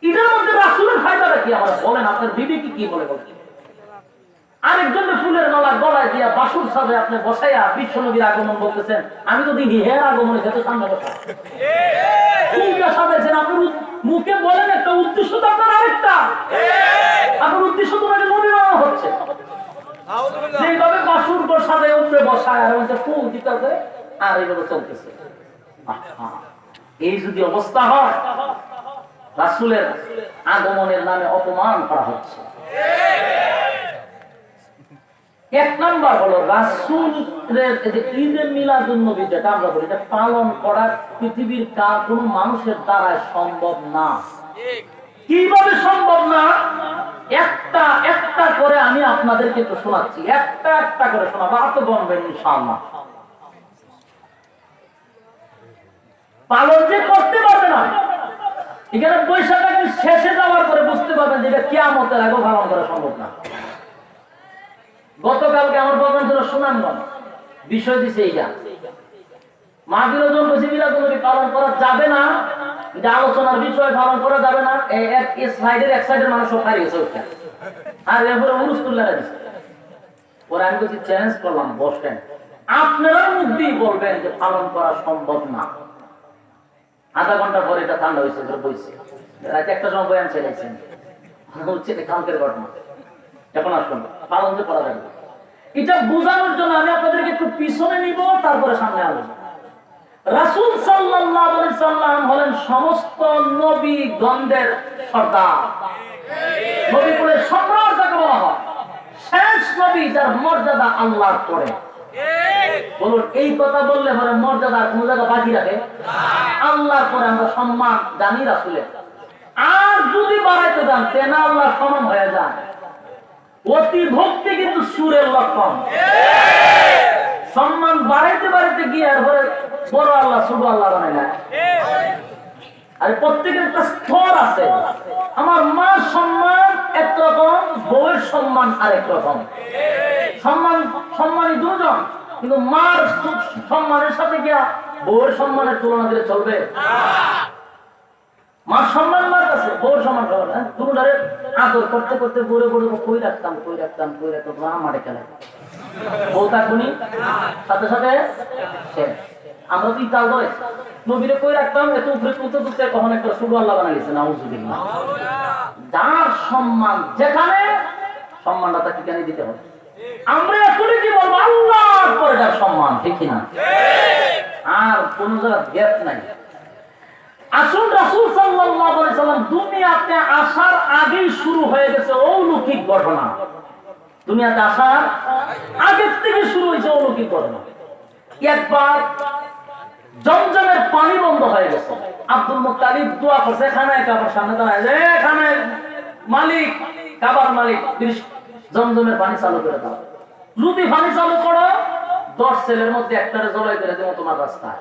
এটার মধ্যে রাসূলের ফায়দাটা কি আমার বলেন, আপনার বিবেকে কি বলে বলেন? আরেকজনের ফুলের মালা গলায় দিয়া বাসুর সাজে আপনি বসাইয়া বিশ্ব নবীর আগমন বলতেছেন। আমি তো দেখি হের আগমনে যেতে সামনে বসা ফুলটা সাজাইছেন, আপনি মুখে বলেন একটা, উদ্দেশ্য তো আপনার আরেকটা। আপনার উদ্দেশ্য তোমাকে নবী বানানো হচ্ছে, যেভাবে বাসুর সাজায় উপরে বসায় আর ফুল দিতে, আর এইভাবে চলতেছে। এই যদি অবস্থা হয়, রাসূলের আগমনের নামে অপমান করা হচ্ছে। এক নাম্বার হলো রাসূলের ঈদে মিলাদুন নবী যেটা আমরা বলি, এটা পালন করা পৃথিবীর কোন মানুষের দ্বারা সম্ভব না। কিভাবে সম্ভব না? একটা একটা করে আমি আপনাদেরকে একটু শোনাচ্ছি, একটা একটা করে শোনাবো, আর তো বলবেন ইনশাআল্লাহ। পালন যে করতে পারবে না, এখানে বৈশাখের শেষে যাওয়ার পরে বুঝতে পারবেন যে এটা কিয়ামতের আগে পালন করা সম্ভব না। গতকালকে আমার প্রোগ্রাম ছিল সুনামগঞ্জ, বিষয় দিছে এইটা মাহফিল ওজন বসে মিলাদুন নবী পালন করা যাবে না, এটা আলোচনার বিষয়, পালন করা যাবে না। এক সাইডের মানুষ সব হারিয়ে গেছে ওইটা, আর এরপরে উরুস্তুল্লাহ দিচ্ছে। পরে আমি কিছু চ্যালেঞ্জ করলাম, বসেন আপনারা মুখ দিয়ে বলবেন যে পালন করা সম্ভব না। আধা ঘন্টা পরে এটা ঠান্ডা হয়েছে, বইছে রাত একটা সময় বয়ান ছেড়েছেন, হচ্ছে কালকের ঘটনা। এখন আসুন পালন যে করা যাবে, এটা বোঝানোর জন্য আমি আপনাদেরকে একটু পিছনে নিব, তারপরে সামনে আসবো। রাসূল সাল্লাল্লাহু আলাইহি সাল্লাম হলেন সমস্ত নবীগণদের সর্দার, নবীকুলের সম্রাট যাকে বলা হয়, শেষ নবী যার মর্যাদা আল্লাহর পরে। বলুন এই কথা বললে পরে মর্যাদা কোন জায়গা বাকি রাখে? আল্লাহর পরে আমরা সম্মান জানি রাসূলের। আর যদি বাড়াইতে যান তেনা আল্লাহ সমান হয়ে যায়। অতি ভক্তি কিন্তু সুরের লক্ষণ। সম্মান বাড়াইতে বাড়াইতে গিয়ে আর বড় আল্লাহ ছোট আল্লাহ বানাই না। আর প্রত্যেকের একটা স্তর আছে। আমার মার সম্মান একরকম, বউয়ের সম্মান আরেক রকম। সম্মানী দুজন, কিন্তু মার সম্মানের সাথে গিয়া বউয়ের সম্মানের তুলনা দিলে চলবে? মার সম্মান মার কাছে, বউর সম্মান সবার না। দুটারে আদর করতে করতে বড় বড় কই রাখতাম আমারে খেলা বউ থাকুনি, সাথে সাথে শেষ। আমরা তো ইতাল ধরে নবীরে কই রাখতাম, এত উপরে তুলতে তুলতে কখন একটা শুভ আল্লাহ বানাইছে, নাউযুবিল্লাহ। যার সম্মান যেখানে, সম্মানটা তাকে কেন দিতে হবে? আমরা এখনই কি বলবো, আল্লাহর পরে যার সম্মান, ঠিক না? আর কোন জায়গায় গ্যাপ নাই। আসুন রাসূল সাল্লাল্লাহু আলাইহি সাল্লাম দুনিয়াতে আসার আগেই শুরু হয়ে গেছে অলৌকিক ঘটনা। দুনিয়াতে আসার আগে থেকে শুরু হয়েছে অলৌকিক ঘটনা। একবার জমজমের পানি বন্ধ হয়ে গেছে। আব্দুল মুত্তালিব দোয়া করছে খানায় কাবার সামনে দাঁড়ায়, যে খানায় মালিক, কাবার মালিক, জমজমের পানি চালু করে দাও। যদি পানি চালু করো 10 ছেলের মধ্যে একটারে জবাই করে দেবো তোমার রাস্তায়।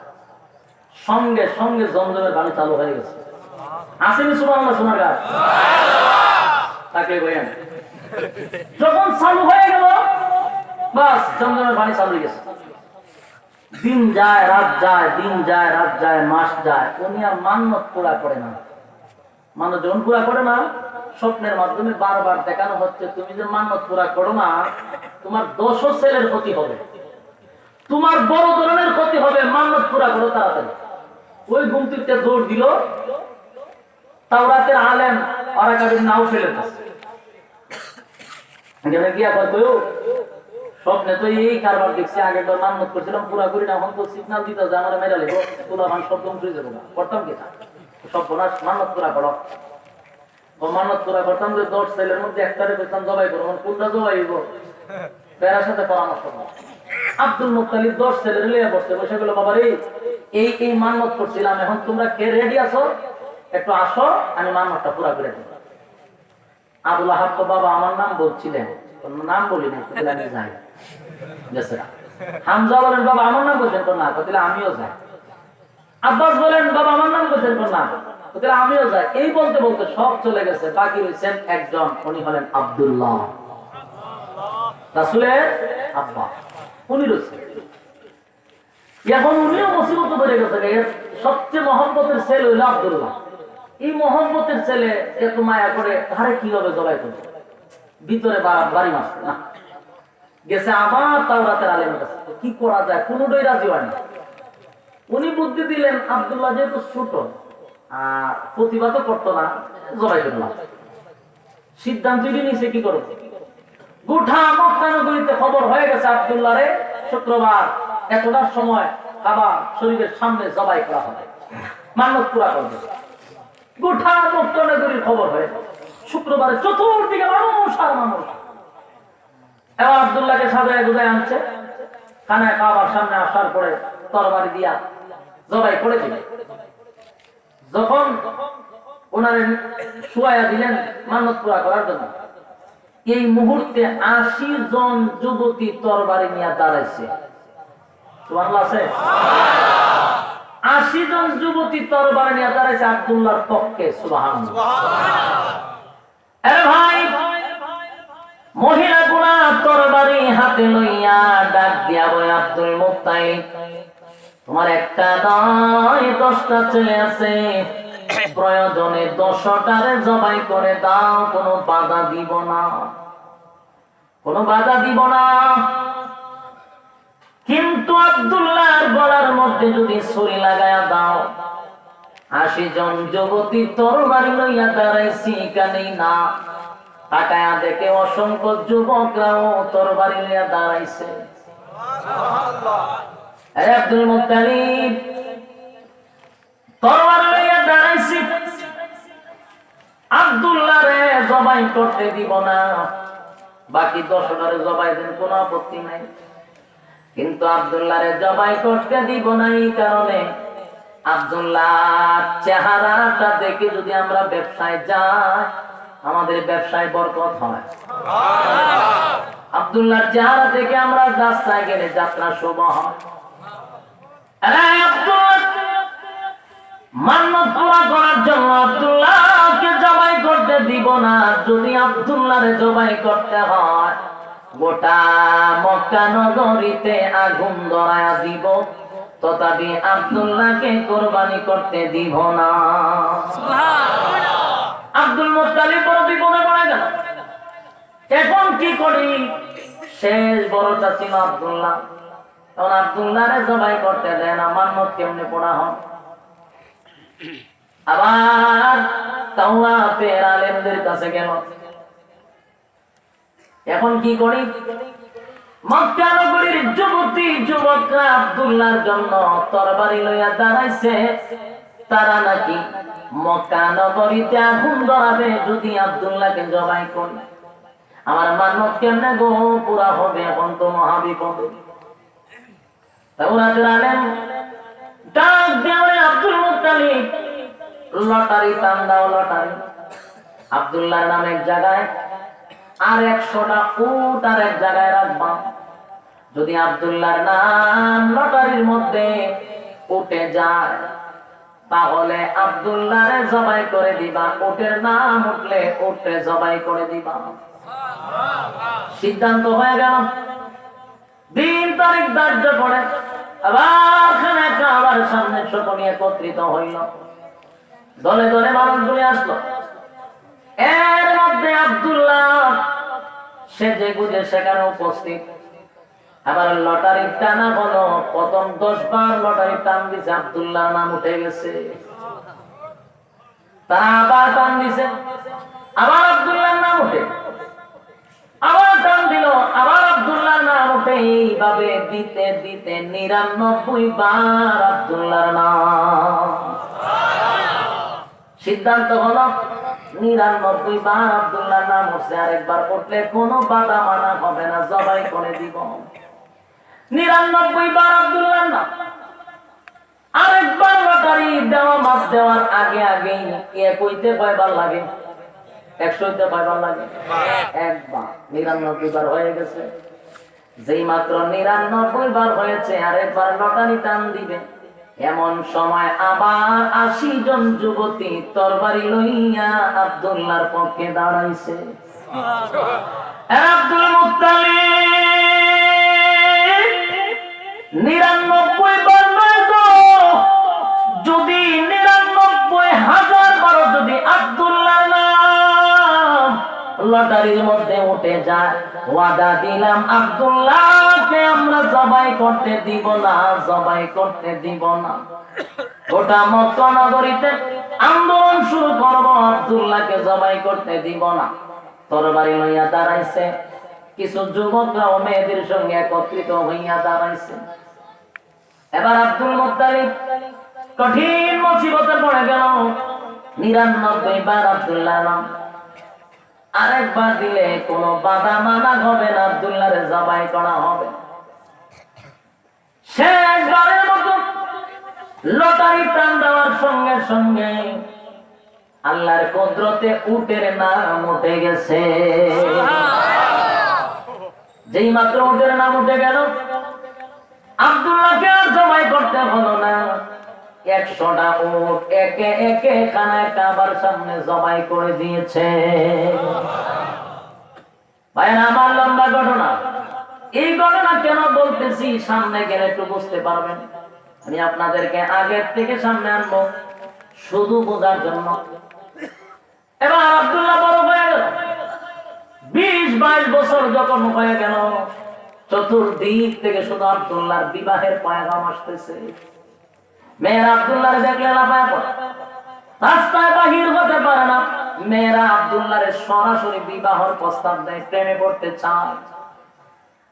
সঙ্গে সঙ্গে জমজমের পানি চালু হয়ে গেছে। আসেনি সুবহানাল্লাহ, শোনার গাছ তাকে বলেন। যখন চালু হয়ে গেল, বাস জমজমের পানি চালু হয়ে গেছে। দিন যায় রাত যায়, দিন যায় রাত যায়, মাস যায়, উনি আর মান্নত পুরা করে না। মান্নত যখন পুরা করে না, স্বপ্নের মাধ্যমে বারবার দেখানো হচ্ছে, তুমি যে মান্নত পুরা করো না, তোমার 10 ছেলের ক্ষতি হবে, তোমার বড় ধরনের ক্ষতি হবে, মান্নত পুরা করো তাড়াতাড়ি। ওই গুমতিতে দৌড় দিল তাওরাতের আলেম আরাকাবির নাউফেলের কাছে। এখানে গিয়া কয়ও স্বপ্নে তো এই কারবার দেখছি, আগে তো মান্নত করছিলাম পুরা করি না, এখন তো সিগন্যাল দিতে যে আমার মেরা লেগো পুরা মান শব্দ উঠে যাবো না, করতাম কিনা সব বোনাস মান্নত পুরা করো। ও মান্নত পুরা করতাম যে 10 ছেলের মধ্যে একটারে পেতাম জবাই করো, কোনটা জবাই হইব বেড়ার সাথে পরামর্শ করো। আব্দুল মুত্তালিব 10 ছেলের লিয়ে বসতে বসে গেল, বাবা রে এই মান্নত করছিলাম, এখন তোমরা কে রেডি আছো একটু আসো, আমি মান্নতটা পুরা করে দেব। আবুল আহাব তো বাবা আমার নাম বলছিলেন, নাম বলি না, আমি যাই। হামজা বলেন বাবা আমার নাম বলছেন না, তাহলে আমিও যাই। আব্বাস বলেন বাবা আমার নাম বলছেন না, তাহলে আমিও যাই। এই বলতে বলতে সব চলে গেছে, বাকি রয়েছেন একজন, উনি হলেন আব্দুল্লাহ, রাসূলের আব্বা, উনি রয়েছেন। এখন উনিও মুসিবত পড়ে গেছে, সবচেয়ে মহব্বতের ছেলে হইল আব্দুল্লাহ। এই মহব্বতের ছেলে এত মায়া করে তারে কিভাবে জবাই করবে, ভিতরে বাড়ি মারছে না, গেছে আবার তাওরাতের আলেমের কাছে, কি করা যায়, কোনোটাই রাজি হয় না। উনি বুদ্ধি দিলেন, আব্দুল্লাহ যেহেতু ছোট আর প্রতিবাদও করতো না, জবাই করলাম। সিদ্ধান্ত নিয়েছে কি করবো, গোটা মক্কা নগরীতে খবর হয়ে গেছে আব্দুল্লাহ রে শুক্রবার এতটার সময় কাবা শরীফের সামনে জবাই করা হবে, মান্নত পুরা করবে। গোটা মক্কা নগরীর খবর হয়ে শুক্রবারে চতুর্দিকে মানুষ আর মানুষ। এবার আব্দুল্লাহকে সাজায় গুজায় আনছে, খানায় কাবার সামনে আসার পরে তরবারি দিয়া জবাই করে দিল। যখন ওনারে শুয়াইয়া দিলেন মান্নত পুরা করার জন্য, এই মুহূর্তে 80 জন যুবতী তরবারি নিয়ে দাঁড়াইছে। সুবহানাল্লাহ আছে? 80 জন যুবতী তরবারি নিয়ে দাঁড়াইছে আব্দুল্লাহর পক্ষে। সুবহানাল্লাহ। আরে ভাই, মহিলা গুলা তরবারি হাতে লইয়া ডাক দিয়া বলে, আব্দুল মুত্তালিব তোমার একটা নয় 10টা ছেলে আছে, প্রয়োজনে 10টারে জবাই করে দাও, কোনো বাধা দিব না, কোনো বাধা দিব না। কিন্তু আব্দুল্লাহর গলার মধ্যে যদি ছুরি লাগায়া দাও, 80 জন যুবতী তরবারি লইয়া দাঁড়াইছি কানেই না, তাকায়া দেখে অসংখ্য যুবকরাও তরবারি লইয়া দাঁড়াইছে। আব্দুল মুত্তালিব তরবারি লইয়া দাঁড়াইছি, আব্দুল্লাহরে জবাই করতে দিব না, বাকি 10টারে জবাই দেন, কোনো আপত্তি নাই, কিন্তু আব্দুল্লাহরে জবাই করতে দিব না। এই কারণে আব্দুল্লাহর চেহারাটা দেখে যদি আমরা ব্যবসায় যাই, আমাদের ব্যবসায় বরকত হয়। আব্দুল্লাহর চেহারা থেকে আমরা রাস্তায় গেলে যাত্রা শুভ হয়। মান্নত পুরা করার জন্য আব্দুল্লাহকে জবাই করতে দিব না। যদি আব্দুল্লাহরে জবাই করতে হয়, গোটা মক্কা নগরীতে আগুন ধরায়া দিব, তথাপি আব্দুল্লাহকে কোরবানি করতে দিব না। আব্দুল মুত্তালিব বড় বিপদে পড়ে গেল। এখন কি করি, শেষ বড়টা ছিল আব্দুল্লাহ। তখন আব্দুল্লাহরে জবাই করতে দেয় না, মান্নত কেমনে পড়া হয়। আবার তাওরাতের আলেমদের কাছে গেল, এখন কি করি, মক্কা নগরীর যুবতী যুবকরা আব্দুল্লাহর জন্য তরবারি লইয়া দাঁড়াইছে, তারা নাকি মক্কা নগরীতে আগুন ধরাবে যদি আব্দুল্লাহকে জবাই করি। আমার মান্নত কেমনে গো পুরা হবে, এখন তো মহাবিপদ। তাওরাতের আলেম ডাক দেওয়া, আব্দুল মুত্তালিব লটারি টান দাও, লটারি। আব্দুল্লাহর নামে এক জায়গায় আর 100টা উট আর এক জায়গায় রাখবাম। যদি আব্দুল্লাহর নাম লটারির মধ্যে উঠে যায়, তাহলে আব্দুল্লাহরে জবাই করে দিবা, উটের নাম উঠলে উঠে জবাই করে দিবা। সিদ্ধান্ত হয়ে গেল। দিন তারিখ ধার্য করে আবার খানা কাবার সামনে সকলে একত্রিত হইল, দলে দলে মানুষগুলি আসলো। এর মধ্যে আব্দুল্লাহ সেজে গুজে সেখানে উপস্থিত। আবার লটারি টানা হলো, প্রথম 10 বার লটারি টান দিছে, আব্দুল্লাহ নাম উঠে গেছে। তারা আবার টান দিছে, আবার আব্দুল্লাহর নাম উঠে। আবার টান দিল, আবার আব্দুল্লাহর নাম উঠে, এইভাবে দিতে দিতে 99 বার আব্দুল্লাহর নাম। সিদ্ধান্ত হলো 99 বার আব্দুল্লাহর নাম উঠছে, আরেকবার উঠলে কোনো বাধা মানা হবে না, জবাই করে দিব। 99 বার আব্দুল্লাহর নাম। আরেকবার লটারি দেওয়া, মাছ দেওয়ার আগে আগে কইতে কয়বার লাগে? 100 কয়বার লাগে? একবার। 99 বার হয়ে গেছে। যেই মাত্র 99 বার হয়েছে, আরেকবার লটারি টান দিবে। এমন সময় আবার 80 জন যুবতী তরবারি লইয়া আব্দুল্লাহর পক্ষে দাঁড়াইছে। আব্দুল মুত্তালিব 99 বার নয় তো, যদি 99,000 বার যদি আব্দুল্লাহর নাম লটারির মধ্যে উঠে যায়, ওয়াদা দিলাম আব্দুল্লাহকে আমরা জবাই করতে দিব না, জবাই করতে দিব না। গোটা মক্কা নগরীতে আন্দোলন শুরু করব, আব্দুল্লাহকে জবাই করতে দিব না। তরবারি লইয়া দাঁড়াইছে কিছু যুবকরা ও মেয়েদের সঙ্গে একত্রিত হইয়া দাঁড়াইছে। এবার আব্দুল মুত্তালিব কঠিন মুসিবতে পড়ে গেল। 99 বার আব্দুল্লাহর নাম। আরেকবার দিলে কোনো বাধা মানা হবে না, আব্দুল্লাহরে জবাই করা হবে। শেষবারের মতো লটারি টান দেওয়ার সঙ্গে সঙ্গে আল্লাহর কুদরতে উটের নাম উঠে গেছে। যেই মাত্র উটের নাম উঠে গেল, আব্দুল্লাহকে আর জবাই করতে হলো না। 100টা উট একে একে খানায় কাবার সামনে জবাই করে দিয়েছে। ভাইরা আমার, লম্বা ঘটনা। এই ঘটনা কেন বলতেছি, সামনে গেলে একটু বুঝতে পারবেন। আমি আপনাদেরকে আগের থেকে সামনে আনবো শুধু বোঝার জন্য। এবার আব্দুল্লাহ বড় হয়ে গেল, 20-22 বছর যখন হয়ে গেল, চতুর্দিক থেকে শুধু আব্দুল্লাহর বিবাহের পয়গাম আসতেছে। মেয়েরা আব্দুল্লাহরে দেখলে লাফায় পড়ে, রাস্তায় বাহির হতে পারে না। মেয়েরা আব্দুল্লাহরে সরাসরি বিবাহের প্রস্তাব দেয়, প্রেমে পড়তে চায়।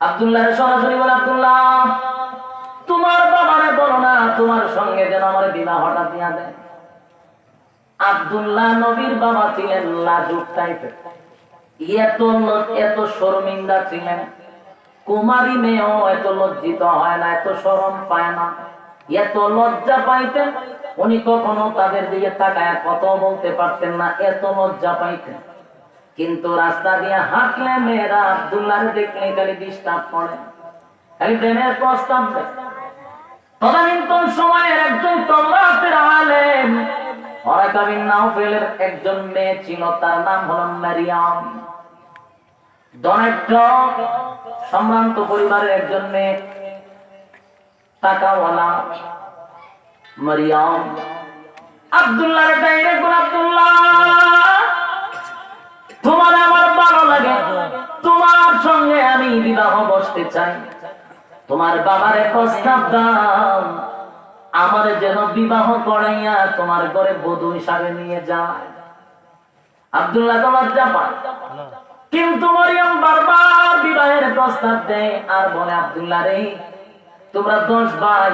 আব্দুল্লাহরে সরাসরি বলে, আব্দুল্লাহ তোমার বাবারে বলো না তোমার সঙ্গে যেন আমার বিবাহটা দিয়া দেয়। আব্দুল্লাহ নবীর বাবা ছিলেন লাজুক টাইপের, এত শর্মিন্দা ছিলেন। কুমারী মেয়েও এত লজ্জিত হয় না, এত শরম পায় না, এত লজ্জা পাইতেন। উনি কখনো তাদের দিকে তাকায় কথা বলতে পারতেন না, এত লজ্জা পাইতেন। কিন্তু রাস্তা দিয়ে হাঁটলে মেয়েরা আব্দুল্লাহ দেখলে খালি ডিস্টার্ব করে, খালি প্রেমের প্রস্তাব দেয়। তদানীন্তন সময়ের একজন তাওরাতের আলেম ওরাকা বিন নাওফেলের একজন মেয়ে ছিল, তার নাম হলো মারিয়াম। ধনাঢ্য সম্ভ্রান্ত পরিবারের একজন মেয়ে, টাকাওয়ালা মারিয়াম। আব্দুল্লাহর ডাইরেক্ট বলে, আব্দুল্লাহ তোমার আমার ভালো লাগে, তোমার সঙ্গে আমি বিবাহ বসতে চাই। তোমার বাবারে প্রস্তাব দাও, আমার যেন বিবাহ করাইয়া তোমার ঘরে বধূ হিসাবে নিয়ে যায়। আব্দুল্লাহ তো লজ্জা পায়, কিন্তু মরিয়ম বারবার বিবাহের প্রস্তাব দেয় আর বলে, আব্দুল্লাহ রে তোমরা 10 ভাই,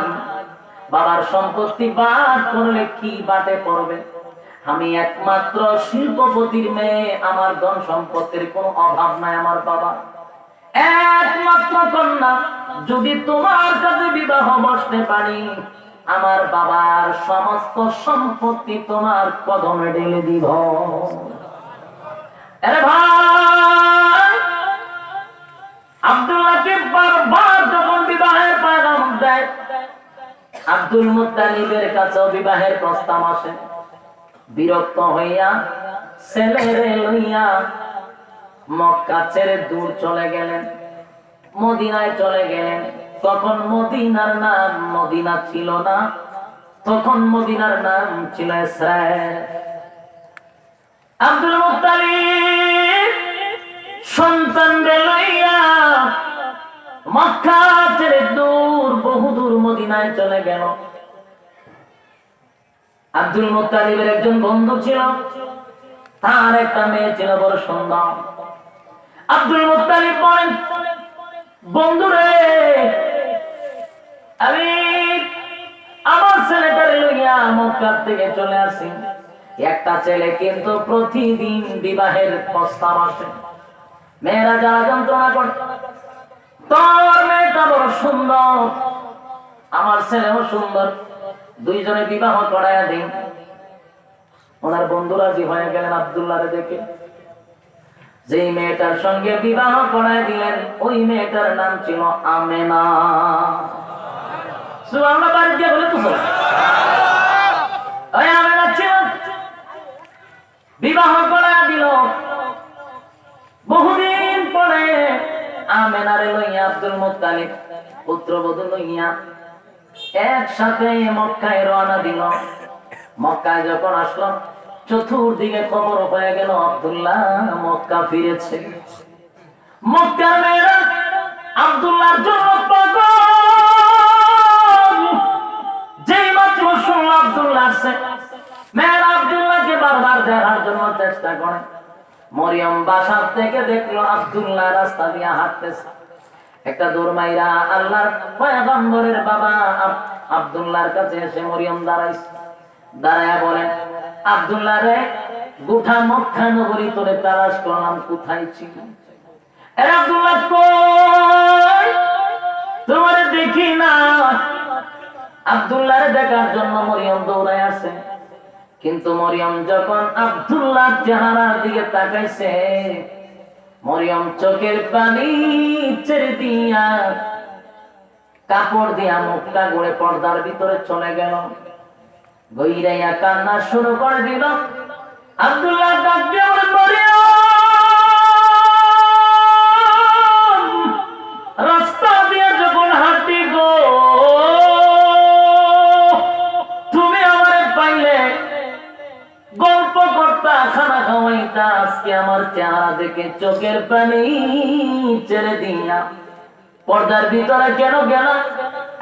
বাবার সম্পত্তি বাদ করলে কি বাটে পড়বে? আমি একমাত্র শিল্পপতির মেয়ে, আমার ধন সম্পত্তির কোনো অভাব নাই। আমার বাবা একমাত্র কন্যা, যদি তোমার কাছে বিবাহ বসতে পারি, আমার বাবার সমস্ত সম্পত্তি তোমার কদমে ঢেলে দিব। আরে ভাই, আব্দুল্লাহকে বারবার যখন বিবাহের পয়গাম দেয়, আব্দুল মুত্তালিবের কাছেও বিবাহের প্রস্তাব আসে। বিরক্ত হইয়া ছেলেরে লইয়া মক্কা ছেড়ে দূর চলে গেলেন, মদিনায় চলে গেলেন। তখন মদিনার নাম মদিনা ছিল না, তখন মদিনার নাম ছিল ইসরায়েল। আব্দুল মুত্তালিব সন্তানদের লইয়া মক্কা ছেড়ে দূর, বহুদূর মদিনায় চলে গেল। আব্দুল মুত্তালিবের একজন বন্ধু ছিল, তার একটা মেয়ে ছিল বড় সুন্দর। আব্দুল মুত্তালিব বলেন, বন্ধুরে আমি আমার ছেলেটারে লইয়া মক্কা থেকে চলে আসি। একটা ছেলে কিন্তু প্রতিদিন বিবাহের প্রস্তাব আসে। মেয়েরা যারা যন্ত্রণা করে, তোর মেয়েটা বড় সুন্দর, আমার ছেলেও সুন্দর, দুইজনে বিবাহ করাইয়া দিন। ওনার বন্ধু রাজি হয়ে গেলেন আব্দুল্লাহরে দেখে। যেই মেয়েটার সঙ্গে বিবাহ করাই দিলেন ওই মেয়েটার নাম ছিল আমেনা। সুবহানাল্লাহ, বাড়ি দিয়ে বলে তো ওই আমেনা ছিল, বিবাহ করাই দিল। বহুদিন পরে আমেনারে লইয়া আব্দুল মুত্তালিব পুত্রবধূ লইয়া একসাথে মক্কায় রওনা দিল। মক্কায় যখন আসলো, চতুর্দিকে খবর হয়ে গেল আব্দুল্লাহ মক্কা ফিরেছে। মক্কার মেয়েরা আব্দুল্লাহর জন্য পাগল। যেই মাত্র শুনল আব্দুল্লাহ আসছে, মেয়েরা আব্দুল্লাহকে বারবার দেখার জন্য চেষ্টা করে। মরিয়ম বাসার থেকে দেখলো আব্দুল্লাহ রাস্তা দিয়ে হাঁটতেছে। একটা দৌড়মাইরা আল্লাহর পয়গম্বরের বাবা আব্দুল্লাহর কাছে এসে মরিয়ম দাঁড়াইছে। দাঁড়ায়া বলেন, আব্দুল্লাহ রে, গোটা মক্কা নগরী তোরে তালাশ করলাম, কোথায় ছিল? এর আব্দুল্লাহ কই, তোমারে দেখি না। আব্দুল্লাহরে দেখার জন্য মরিয়ম দৌড়ায় আসে। কিন্তু মরিয়ম যখন আব্দুল্লাহ চেহারার দিকে তাকাইছে, মরিয়ম চোখের পানি ছেড়ে দিয়া কাপড় দিয়া মুখটা গড়ে পর্দার ভিতরে চলে গেল। গইরাইয়া কান্না শুরু করে দিল। আব্দুল্লাহ ডাক দিয়ে বলে, মরিয়ম, রাস্তা দিয়ে যখন হাঁটি গো, তুমি আমারে পাইলে গল্প করতা, খানা খাওয়াইতা, আজকে আমার চেহারা দেখে চোখের পানি ছেড়ে দিয়া পর্দার ভিতরে কেন গেল?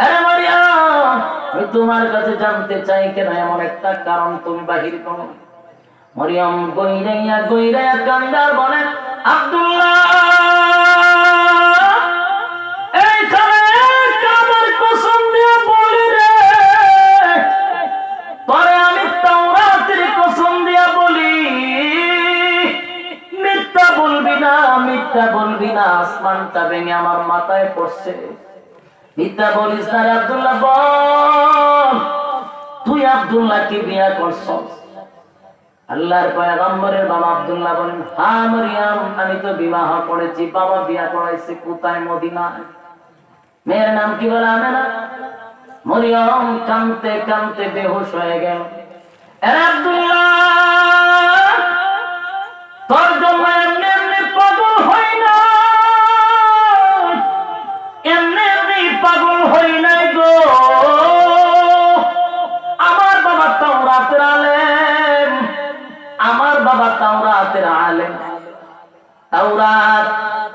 আরে মারিয়াম, আমি তোমার কাছে জানতে চাই কেন এমন একটা কারণ তুমি বাহির করো। মরিয়ম গইরাইয়া কান্দার বলে, আব্দুল্লাহ এইখানে কাবার কসম দিয়ে বলি রে, পরে আমি তাওরাতের কসম দিয়ে বলি, মিথ্যা বলবি না, মিথ্যা বলবি না। আসমানটা ভেঙে আমার মাথায় পড়ছে, মিথ্যা বলিস না রে আব্দুল্লাহ। বল, তুই আব্দুল্লাহকে বিয়া করছস? আল্লাহর পয়গম্বরের বাবা আব্দুল্লাহ বলেন, হ্যাঁ মরিয়ম, আমি তো বিবাহ করেছি, বাবা বিয়া করাইছে। কোথায়? মদিনায়। মেয়ের নাম কি বলে? আমেনা। মরিয়ম কাঁদতে কাঁদতে বেহুশ হয়ে গেল। আরে আব্দুল্লাহ, তোর জন্য এমনি এমনি পাগল হই না, এমনি এমনি পাগল হই নাই গো। আমার বাবা তাওরাতের আলেম, আমার বাবা তাওরাতের আলেম। তাওরাতের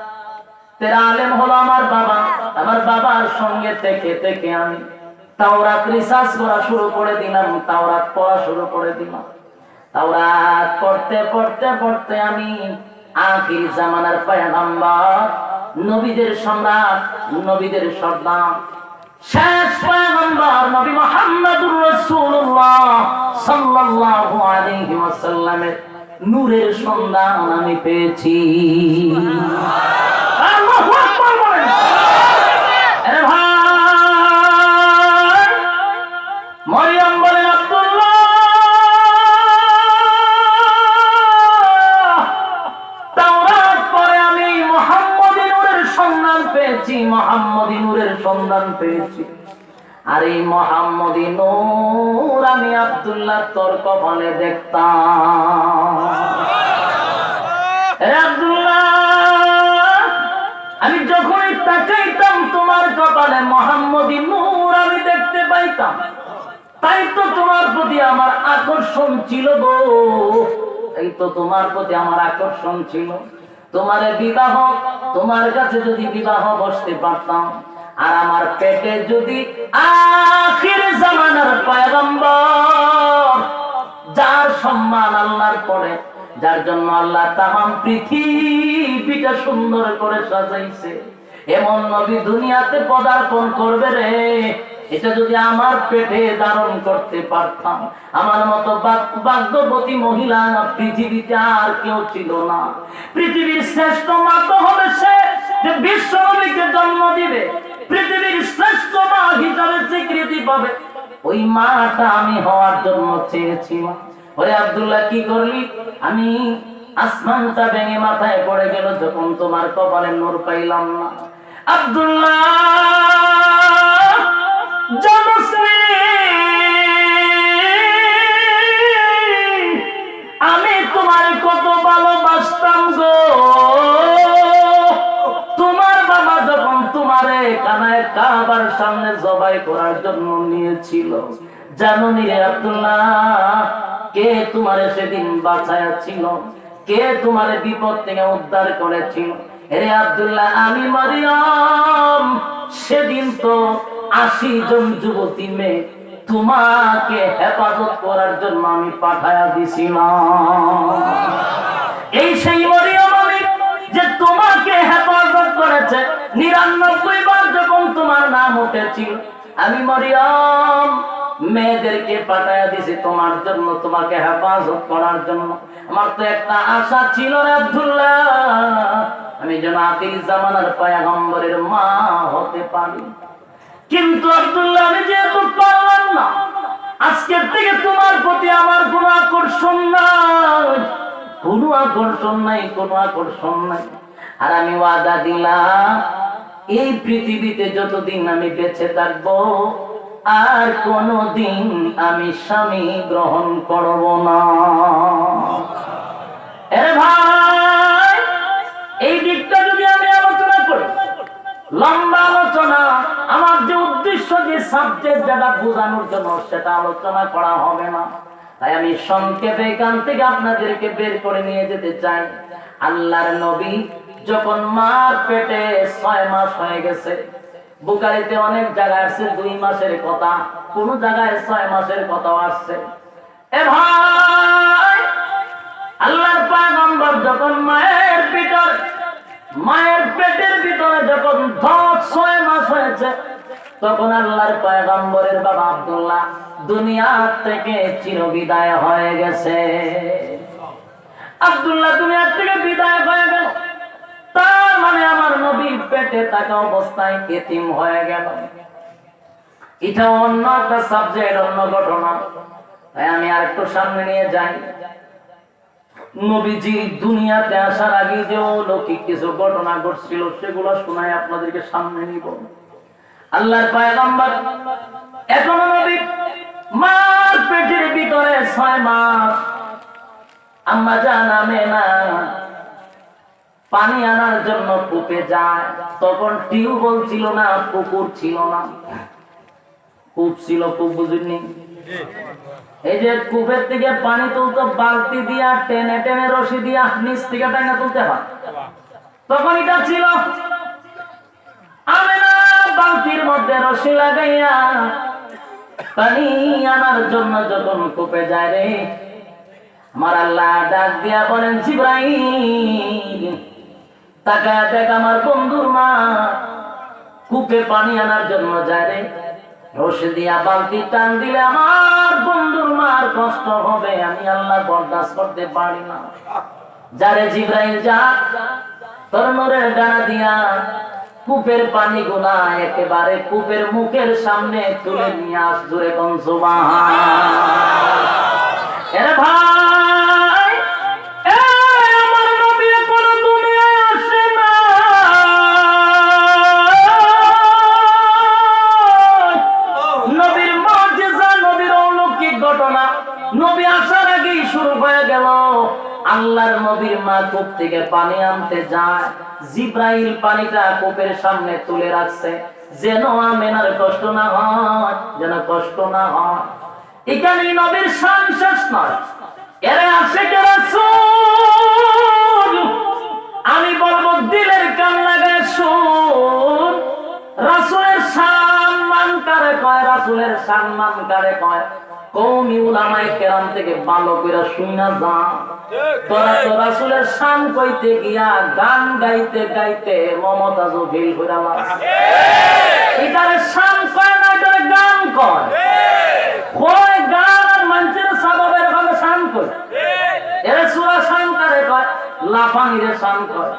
আলেম হলো আমার বাবা। আমার বাবার সঙ্গে থেকে থেকে আমি তাওরাত রিসার্চ করা শুরু করে দিলাম, তাওরাত পড়া শুরু করে দিলাম। তাওরাত পড়তে পড়তে পড়তে আমি আখির জামানার পয়গম্বর, নবীদের সম্রাট, নবীদের সর্দার, শেষ পয়গম্বর নবী মুহাম্মদুর রাসূলুল্লাহ সাল্লাল্লাহু আলাইহি ওয়াসাল্লামের নূরের সন্ধান আমি পেয়েছি। আল্লাহু আকবার বলেন। আরে ভাই, মরিয়ম বলেন, আব্দুল্লাহ তাওরাত পড়ে আমি মুহাম্মদী নূরের সন্ধান পেয়েছি, মুহাম্মদী নূরের সন্ধান পেয়েছি। আর এই মুহাম্মদী নূর আমি আব্দুল্লাহ তোর কপালে দেখতাম। আব্দুল্লাহ, আমি যখনই তাকাইতাম তোমার কপালে মুহাম্মদী নূর আমি দেখতে পাইতাম। তাই তো তোমার প্রতি আমার আকর্ষণ ছিল গো, এই তো তোমার প্রতি আমার আকর্ষণ ছিল। তোমার বিবাহ, তোমার কাছে যদি বিবাহ বসতে পারতাম, আর আমার পেটে যদি আখির জামানার পয়গম্বর, যার সম্মান আল্লাহর পরে যার জন্য আল্লাহ তামাম পৃথিবীটা সুন্দর করে সাজাইছে, এমন নবী দুনিয়াতে পদার্পণ করবে রে, এটা যদি আমার পেটে ধারণ করতে পারতাম, আমার মতো ভাগ্যবতী মহিলা পৃথিবীতে আর কেউ ছিল না। পৃথিবীর শ্রেষ্ঠ মা তো হবে সে যে বিশ্ব নবীকে জন্ম দিবে, পৃথিবীর শ্রেষ্ঠ মা হিসাবে স্বীকৃতি পাবে, ওই মাটা আমি হওয়ার জন্য চেয়েছিলাম। ওরে আব্দুল্লাহ কি করলি? আমি আসমানটা ভেঙে মাথায় পড়ে গেল যখন তোমার কপালে নূর পাইলাম না। আব্দুল্লাহ আমি তোমার কত ভালোবাসতাম গো। তোমার বাবা যখন তোমারে কানায় কাবার সামনে জবাই করার জন্য নিয়েছিল, জানো নি রে আব্দুল্লাহ, কে তোমারে সেদিন বাঁচায়া ছিল, কে তোমারে বিপদ থেকে উদ্ধার করেছিল? রে আব্দুল্লাহ, আমি মারিয়াম। সেদিন তো 80 জন যুবতী মেয়ে তোমাকে হেফাজত করার জন্য আমি পাঠায়া দিছিলাম। এই সেই মরিয়ম আমি যে তোমাকে হেফাজত করেছে 99 বার যখন তোমার নাম উঠেছিল, আমি মরিয়ম মেয়েদেরকে পাঠায়া দিছি তোমার জন্য, তোমাকে হেফাজত করার জন্য। আমার তো একটা আশা ছিল রে আব্দুল্লাহ, আমি যেন আখির জামানার পয়গম্বরের মা হতে পারি। কিন্তু আব্দুল্লাহ আমি যেহেতু পারলাম না, আজকের থেকে তোমার প্রতি আমার কোনো আকর্ষণ নাই, কোনো আকর্ষণ নাই, কোনো আকর্ষণ নাই। আর আমি ওয়াদা দিলাম, এই পৃথিবীতে যতদিন আমি বেঁচে থাকবো আর কোনদিন আমি স্বামী গ্রহণ করব না। আরে ভাই, এই দিকটা যদি আমি আলোচনা করি, লম্বা আলোচনা, আমার যে উদ্দেশ্য, যে সাবজেক্ট যেটা বোঝানোর জন্য, সেটা আলোচনা করা হবে না। তাই আমি সংক্ষেপে এখান থেকে আপনাদেরকে বের করে নিয়ে যেতে চাই। আল্লাহর নবী যখন মার পেটে 6 মাস হয়ে গেছে, বুখারীতে অনেক জায়গায় আছে 2 মাসের কথা, কোন জায়গায় 6 মাসের কথা আসছে। এ ভাই, আল্লাহর পয়গম্বর যখন মায়ের পেটের ভিতরে যখন 6 মাস হয়েছে, তখন আল্লাহর পয়গম্বরের বাবা আব্দুল্লাহ দুনিয়া থেকে চিরবিদায় হয়ে গেছে। আব্দুল্লাহ দুনিয়া থেকে বিদায় হয়ে গেল, তার মানে আমার নবী পেটে থাকা অবস্থায় এতিম হয়ে গেল। এটা অন্য একটা সাবজেক্ট, অন্য ঘটনা। তাই আমি আর একটু সামনে নিয়ে যাই। নবীজি দুনিয়াতে আসার আগে যে অলৌকিক কিছু ঘটনা ঘটছিল, সেগুলো শোনায় আপনাদেরকে সামনে নিব। আল্লাহর পয়গম্বর এখনো নবী মার পেটের ভিতরে 6 মাস, আম্মা জান আমেনা পানি আনার জন্য কূপে যায়। তখন টিউবওয়েল ছিল না, পুকুর ছিল না, কূপ ছিল। কূপ বুঝিনি? এই যে কূপের থেকে পানি তুলতো বালতি দিয়া, টেনে টেনে রশি দিয়া নিচ থেকে টাইনা তুলতে হয়, তখন এটা ছিল। আমেনা বালতির মধ্যে রশি লাগাইয়া পানি আনার জন্য যখন কূপে যায় রে, আমার আল্লাহ ডাক দিয়া বলেন, জিবরাইল তাকায়া দেখ, আমার বন্ধুর মা কূপে পানি আনার জন্য যায় রে, রশি দিয়া বালতি টান দিলে আমার বন্ধুর মার কষ্ট হবে, আমি আল্লাহ বরদাস্ত করতে পারি না। যারে জিবরাইল যা, তোর নূরের ডানা দিয়া কূপের পানি গুলা একেবারে কূপের মুখের সামনে তুলে নিয়ে আস, জোরে কোন সুবহান। এরে ভাই, আমার নবী এখনো দুনিয়ায় আসে না। নবীর মুজিজা, নবীর অলৌকিক ঘটনা নবী আসার আগেই শুরু হয়ে গেল। আল্লাহর নবীর মা কূপ থেকে পানি আনতে যায়, জিবরাইল পানিটা কূপের সামনে তুলে রাখছে, যেন আমেনার কষ্ট না হয়, যেন কষ্ট না হয়। এখানে নবীর শান শেষ নয়। এরা আশিকে রাসূল, আমি বলবো দিলের কান লাগায় শুন। রাসূলের সম্মান কারে কয়? রাসূলের সম্মান কারে কয়? কওমি উলামায়ে কেরাম থেকে ভালো করে শুনা যা। তোরা তো রাসূলের শান কইতে গিয়া গান গাইতে গাইতে মমতাজও ফিল কইরালা। এটারে শান কয় না, এটারে গান কয়। কয় গান আর মানুষের সাবাবের ভাবে শান কয়। এরে সূরা শান করে কয়, লাফানিরে শান কয়।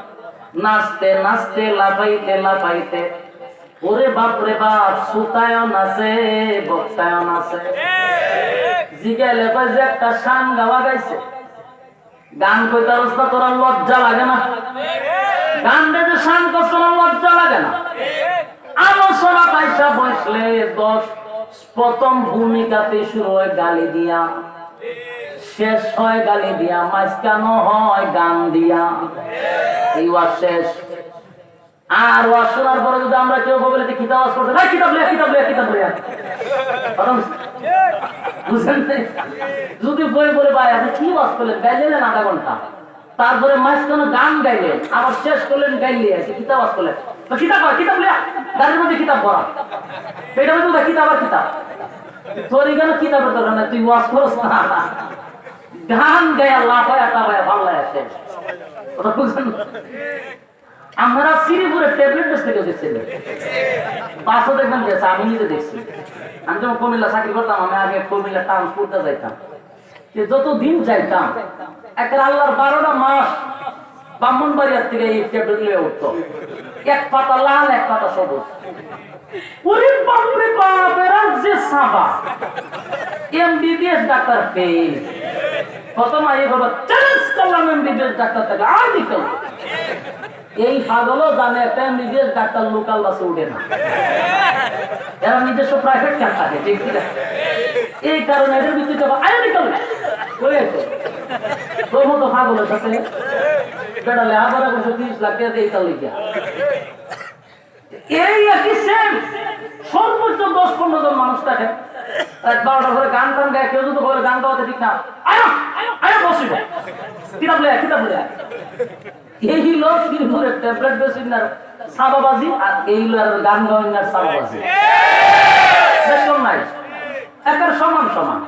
নাচতে নাচতে লাফাইতে লাফাইতে, ওরে বাপ রে বাপ, সুতায়ও নাচে বক্তায়ও নাচে। জিগাইলে কয় যে একটা শান গাওয়া গাইছে, গান কইতে অবস্থা তোরা লজ্জা লাগে না? গান গাইতে শান করতে লজ্জা লাগে না? আলোচনা পাইসা বসলে প্রথম ভূমিকাতে শুরু হয় গালি দিয়া, শেষ হয় গালি দিয়া, মাঝখানো হয় গান দিয়া। এই ওয়াজ শেষ। আর ওয়াজ শোনার পরে যদি আমরা কেউ বলে যে কিতাব ওয়াজ করতে, না কিতাব লিয়া কিতাব লিয়া কিতাব লিয়া, বুঝেন? যদি বই বলে ভাই আপনি কি ওয়াজ করলেন, গাইলেন আধা ঘন্টা, তারপরে মাঝখানে গান গাইলেন, আবার শেষ করলেন গাইলে কিতাব ওয়াজ করলেন, কিতাব কিতাব লিয়া, গাড়ির মধ্যে কিতাব পড়া, এটা মধ্যে কিতাব আর কিতাব। তোর এখানে কিতাবের দরকার না, তুই ওয়াজ করস না, গান গায়া লাফায় একটা ভাই ভালো লাগে শেষ। কথা বুঝেন? আমরা শ্রীপুরে ট্যাবলেট বেচতে কেউ দেখছি, বাসও দেখবেন গেছে, আমি নিজে দেখছি। আমি যখন কুমিল্লা চাকরি করতাম, আমি আগে কুমিল্লা টাউন করতে যাইতাম, যত দিন যাইতাম একটা আল্লাহর 12টা মাস ব্রাহ্মণবাড়িয়ার থেকে এই ট্যাবলেট লিয়ে উঠতো, এক পাতা লাল এক পাতা সবুজ। ওরে বাপরে বাপ, এরা যে সাবা এমবিবিএস ডাক্তার পেয়ে প্রথম আগে বাবা চ্যালেঞ্জ করলাম এমবিবিএস ডাক্তার থেকে আর নিকল। এই পাগলও জানে একটা এমবিবিএস ডাক্তার লোকাল বাসে উঠে না, এরা নিজস্ব প্রাইভেট ক্যাম্প থাকে, ঠিক আছে? এই কারণে এদের ভিত্তিতে আয় নিকল তোর মতো পাগলের সাথে বেড়ালে আবার 30 লাখ টাকা দিয়ে তার লিখিয়া এই একই সেম সর্বোচ্চ 10-15 জন মানুষ থাকে। 12টা করে গান টান গায়ে, কেউ যদি বলে গান গাওয়াতে ঠিক না, আয় আয় বসিব কিতাব লে কিতাব লে। এই লোক শ্রীপুরের ট্যাবলেট বেসিনার সাবাবাজি, আর এই লোক গান গাওয়ার সাবাবাজি, দেখলাম নাই একের সমান সমান।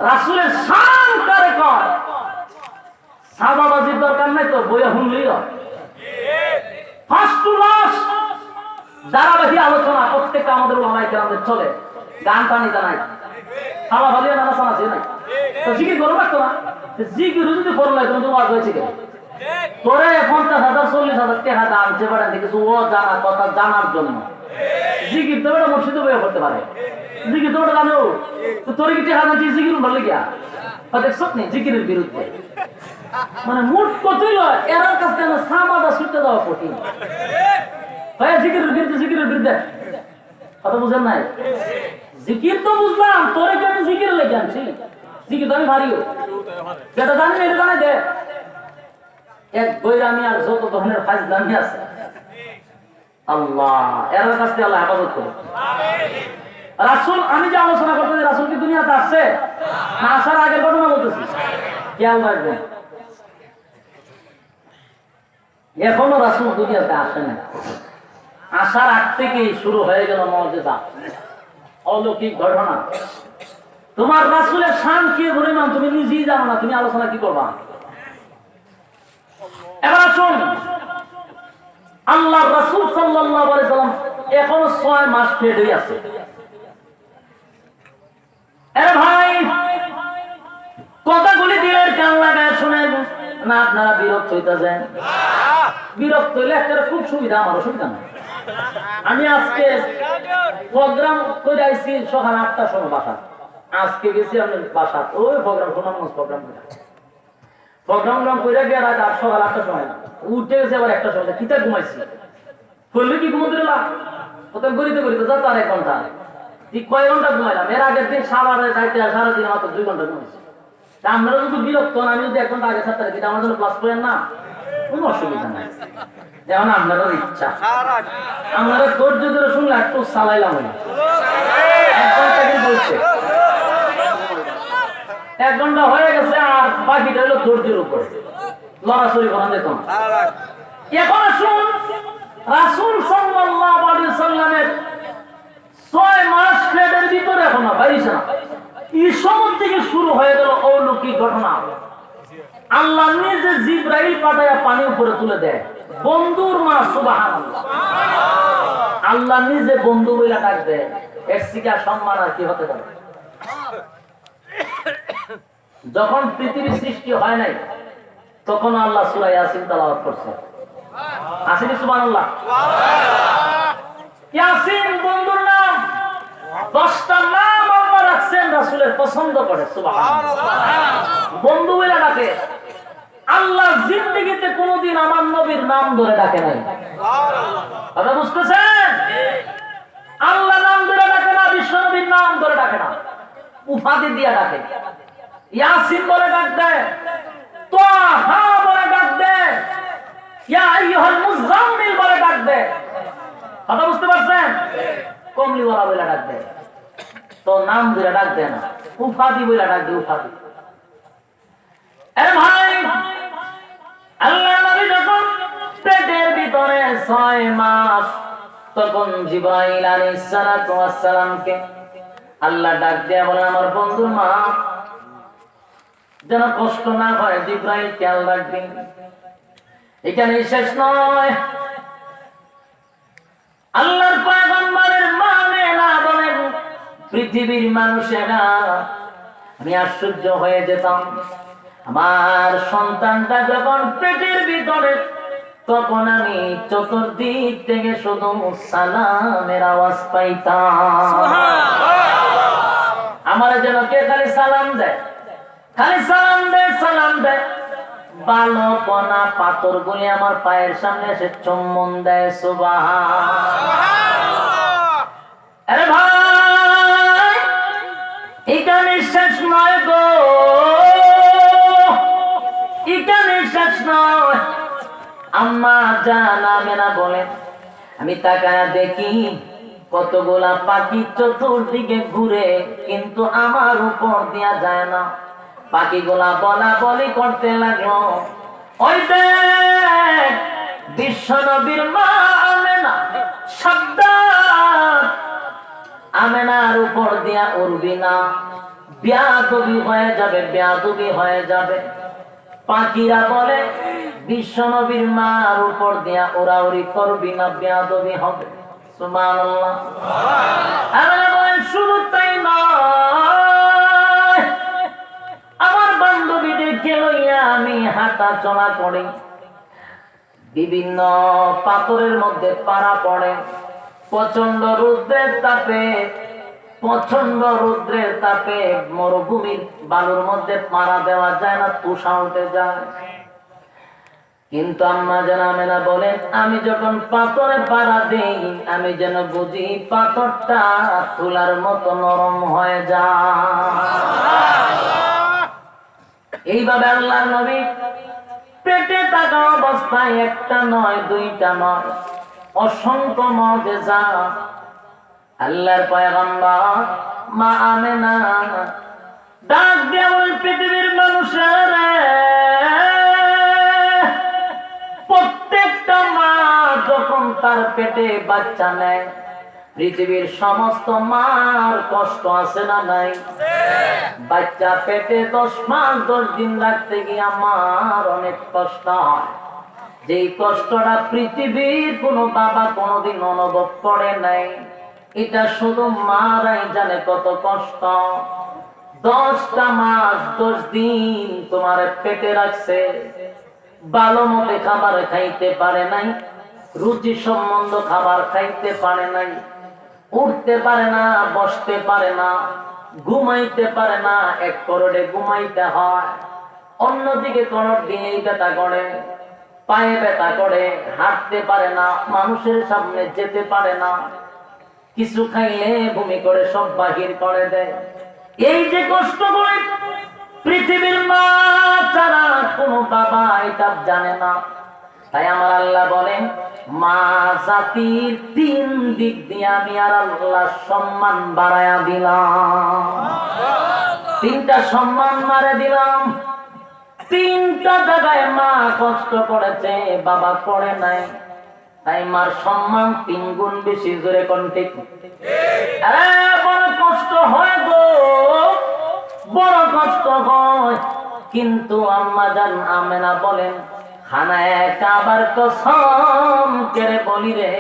রাসূলের শান করে কয়, সাবাবাজির দরকার নাই তো, বইয়া শুনলেই হয়। ফার্স্ট টু লাস্ট ধারাবাহিক আলোচনা প্রত্যেকটা আমাদের ওলামায়ে কেরামদের চলে, গান টানিতে নাই, খাওয়া ভালিয়া নানা আছে নাই। তো জিকির করো লাগতো না, জিকির যদি করলে তুমি ওয়াজ হয়েছে কেন? তোরে 50,000-40,000 টাকা দাম যে পারেন কিছু ও জানা কথা জানার জন্য। জিকির তো এটা মসজিদে বইয়া করতে পারে, জিকির তো ওটা জানো, তো তোর কি টাকা দাম জিকির ভালো গিয়া দেখছ নি জিকিরের বিরুদ্ধে। মানে মুঠ কতই লয়, এরার কাছ থেকে সামাদা ছুটতে দেওয়া কঠিন। ভাই জিকিরের বিরুদ্ধে, জিকিরের বিরুদ্ধে কথা বুঝেন নাই? জিকির তো বুঝলাম, তোরে কি আমি জিকির লেগে আনছি? জিকির তো আমি ভারিও, যেটা জানি না এটা জানাই দে। এক বৈরামি আর যত ধরনের ফাজলামি আছে, আল্লাহ এর কাছ থেকে আল্লাহ হেফাজত করে। রাসূল, আমি যে আলোচনা করতেছি, রাসূল কি দুনিয়াতে আসছে না আসার আগের ঘটনা বলতেছি, খেয়াল রাখবেন। এখনো রাসূল দুনিয়াতে আসে না, আসার আগ থেকেই শুরু হয়ে গেল মুজিজা, অলৌকিক ঘটনা। তোমার রাসূলের শান কি পরিমাণ তুমি নিজেই জানো না, তুমি আলোচনা কি করবা? এবার আসুন, আল্লাহর রাসূল সাল্লাল্লাহু আলাইহি সাল্লাম এখনো 6 মাস পেটে আছে। আরে ভাই, কথাগুলি দিলের কান লাগায় শুনেন না, আপনারা বিরক্ত হইতে যান। বিরক্ত হইলে একটা খুব সুবিধা, আমার অসুবিধা না। আমি আজকে প্রোগ্রাম করে আইছি সকাল 8টার সময় বাসা, আজকে গেছি আমি বাসা, ওই প্রোগ্রাম সুনামগঞ্জ প্রোগ্রাম করে গিয়ে রাত সকাল 8টার সময় উঠে গেছে, আবার 1টার সময় কিতা ঘুমাইছি, করলে কি ঘুমোতে দিলাম ওটা গড়িতে যা তার 1 ঘন্টা, ঠিক কয় ঘন্টা ঘুমাইলাম? এর আগের দিন সারাদিন মাত্র 2 ঘন্টা ঘুমাইছি। আপনারা যদি বিরক্ত হন, আমি যদি 1 ঘন্টা আগে ছাড়তে পারি, আমার জন্য প্লাস করেন না, কোনো অসুবিধা নাই। যেমন আপনাদের ইচ্ছা, আপনারা ধৈর্য ধরে শুনলে একটু চালাইলাম, 1 ঘন্টা দিন বলছে, 1 ঘন্টা হয়ে গেছে, আর বাকিটা হলো ধৈর্যের উপরে, লড়াচড়ি করা যেত না। এখন আসুন, রাসূল সাল্লাল্লাহু আলাইহি সাল্লামের 6 মাস পেটের ভিতরে এখন না, বাইরে না। এই সময় থেকে শুরু হয়ে গেল অলৌকিক ঘটনা। আল্লাহ নিজে জিব্রাইল পাঠায়া পানি উপরে তুলে দেয়, বন্ধুর মা। সুবহানাল্লাহ। আল্লাহ নিজে বন্ধু বইলা ডাক দেয়, এর থেকে সম্মান আর কি হতে পারে? যখন পৃথিবী সৃষ্টি হয় নাই তখন আল্লাহ সূরা ইয়াসিন তেলাওয়াত করছে। আসেনি? সুবহানাল্লাহ। ইয়াসিন বন্ধুর নাম। 10টা নাম আল্লাহ রাখছেন, রাসূলের পছন্দ করে। সুবহানাল্লাহ। বন্ধু বলে ডাকে। আল্লাহ জিন্দেগিতে কোনোদিন আমার নবীর নাম ধরে ডাকে নাই। কথা বুঝতেছেন? আল্লাহ নাম ধরে ডাকে না, বিশ্ব নবীর নাম ধরে ডাকে না, উপাধি দিয়া ডাকে। ইয়াসিন বলে ডাক দেয়, তাহা বলে ডাক দেয়, ইয়া আইয়ুহাল মুযাম্মিল বলে ডাক দেয়। কথা বুঝতে পারছেন? কমলিওয়ালা বলে ডাক দেয়। তো নাম ধরে ডাক দেয় না, উপাধি বলে ডাক দেয়, উপাধি। এ ভাই, আল্লাহ নবী যখন পেটের ভিতরে 6 মাস, তখন জিবরাইল আলাইহিস সালাতু ওয়াস সালামকে আল্লাহ ডাক দেয়া বলেন, আমার বন্ধুর মা যেন কষ্ট না হয়, জিবরাইল খেয়াল রাখবেন। এখানে শেষ নয়। আল্লাহর পয়গম্বরের মানে না বলেন পৃথিবীর মানুষেরা, আমি আশ্চর্য হয়ে যেতাম। আমার সন্তানটা যখন পেটের ভিতরে, তখন আমি চতুর্দিক থেকে শুধু সালামের আওয়াজ পাইতাম। আমার যেন কে খালি সালাম দেয়, খালি সালাম দেয়, সালাম দেয়। বালকনা পাথর গুলি আমার পায়ের সামনে এসে চুম্বন দেয়। সুবহানাল্লাহ। আরে ভাই, এখানে শেষ নয় গো, এখানে শেষ নয়। আম্মা জান আমেনা বলেন, আমি তাকায়া দেখি কতগুলা পাখি চতুর্দিকে ঘুরে, কিন্তু আমার উপর দিয়া যায় না। পাখিগুলা বলা বলি করতে লাগলো, ওই দেখ বিশ্ব নবীর মা আমেনা, সাবধান, আমেনার উপর দিয়া উড়বি না, বেয়াদবি হয়ে যাবে, বেয়াদবি হয়ে যাবে। পাখিরা বলে বিশ্ব নবীর মার উপর দিয়া ওড়াউড়ি করবি না, বেয়াদবি হবে। সুবহানাল্লাহ। আমেনা বলেন, শুধু তাই নয়, আমার বান্ধবীদেরকে লইয়া আমি হাঁটা চলা করি, বিভিন্ন পাথরের মধ্যে পাড়া পড়ে, প্রচন্ড রৌদ্রের তাপে, প্রচন্ড রৌদ্রের তাপে মরুভূমির বালুর মধ্যে পাড়া দেওয়া যায় না, তুষা উঠে যায়। কিন্তু আম্মা জান আমেনা বলেন, আমি যখন পাথরে পাড়া দেই, আমি যেন বুঝি পাথরটা তুলার মতো নরম হয়ে যায়। এইভাবে আল্লাহর নবী পেটে থাকা অবস্থায় একটা নয়, দুইটা নয়, অসংখ্য মুজিজা আল্লাহর পয়গম্বর মা আমেনা ডাক দিয়ে বলেন, পৃথিবীর মানুষেরা, প্রত্যেকটা মা যখন তার পেটে বাচ্চা নেয়, পৃথিবীর সমস্ত মার কষ্ট আছে না নাই? বাচ্চা পেটে 10 মাস 10 দিন রাখতে গিয়ে আমার অনেক কষ্ট হয়। যেই কষ্টটা পৃথিবীর কোনো বাবা কোনোদিন অনুভব করে নাই, এটা শুধু মারাই জানে কত কষ্ট। 10টা মাস 10 দিন তোমার পেটে রাখছে, ভালো মতে খাবার খাইতে পারে নাই, রুচি সম্বন্ধ খাবার খাইতে পারে নাই, উঠতে পারে না, বসতে পারে না, ঘুমাইতে পারে না, এক করোড়ে ঘুমাইতে হয়, অন্যদিকে করোড় দিয়েই ব্যথা করে, পায়ে ব্যথা করে, হাঁটতে পারে না, মানুষের সামনে যেতে পারে না, কিছু খাইলে বমি করে সব বাহির করে দেয়। এই যে কষ্ট করে পৃথিবীর মা ছাড়া কোনো বাবা এটা জানে না। তাই আমার আল্লাহ বলেন, মা জাতির 3 দিক দিয়ে আমি আর আল্লাহ সম্মান বাড়ায়া দিলাম। 3টা সম্মান মারে দিলাম। 3টা জায়গায় মা কষ্ট করেছে, বাবা করে নাই, তাই মার সম্মান 3 গুণ বেশি। জোরে কোন ঠিক? বড় কষ্ট হয় কিন্তু আম্মা জান আমেনা বলেন, খানায় কাবার কসম করে বলি রে,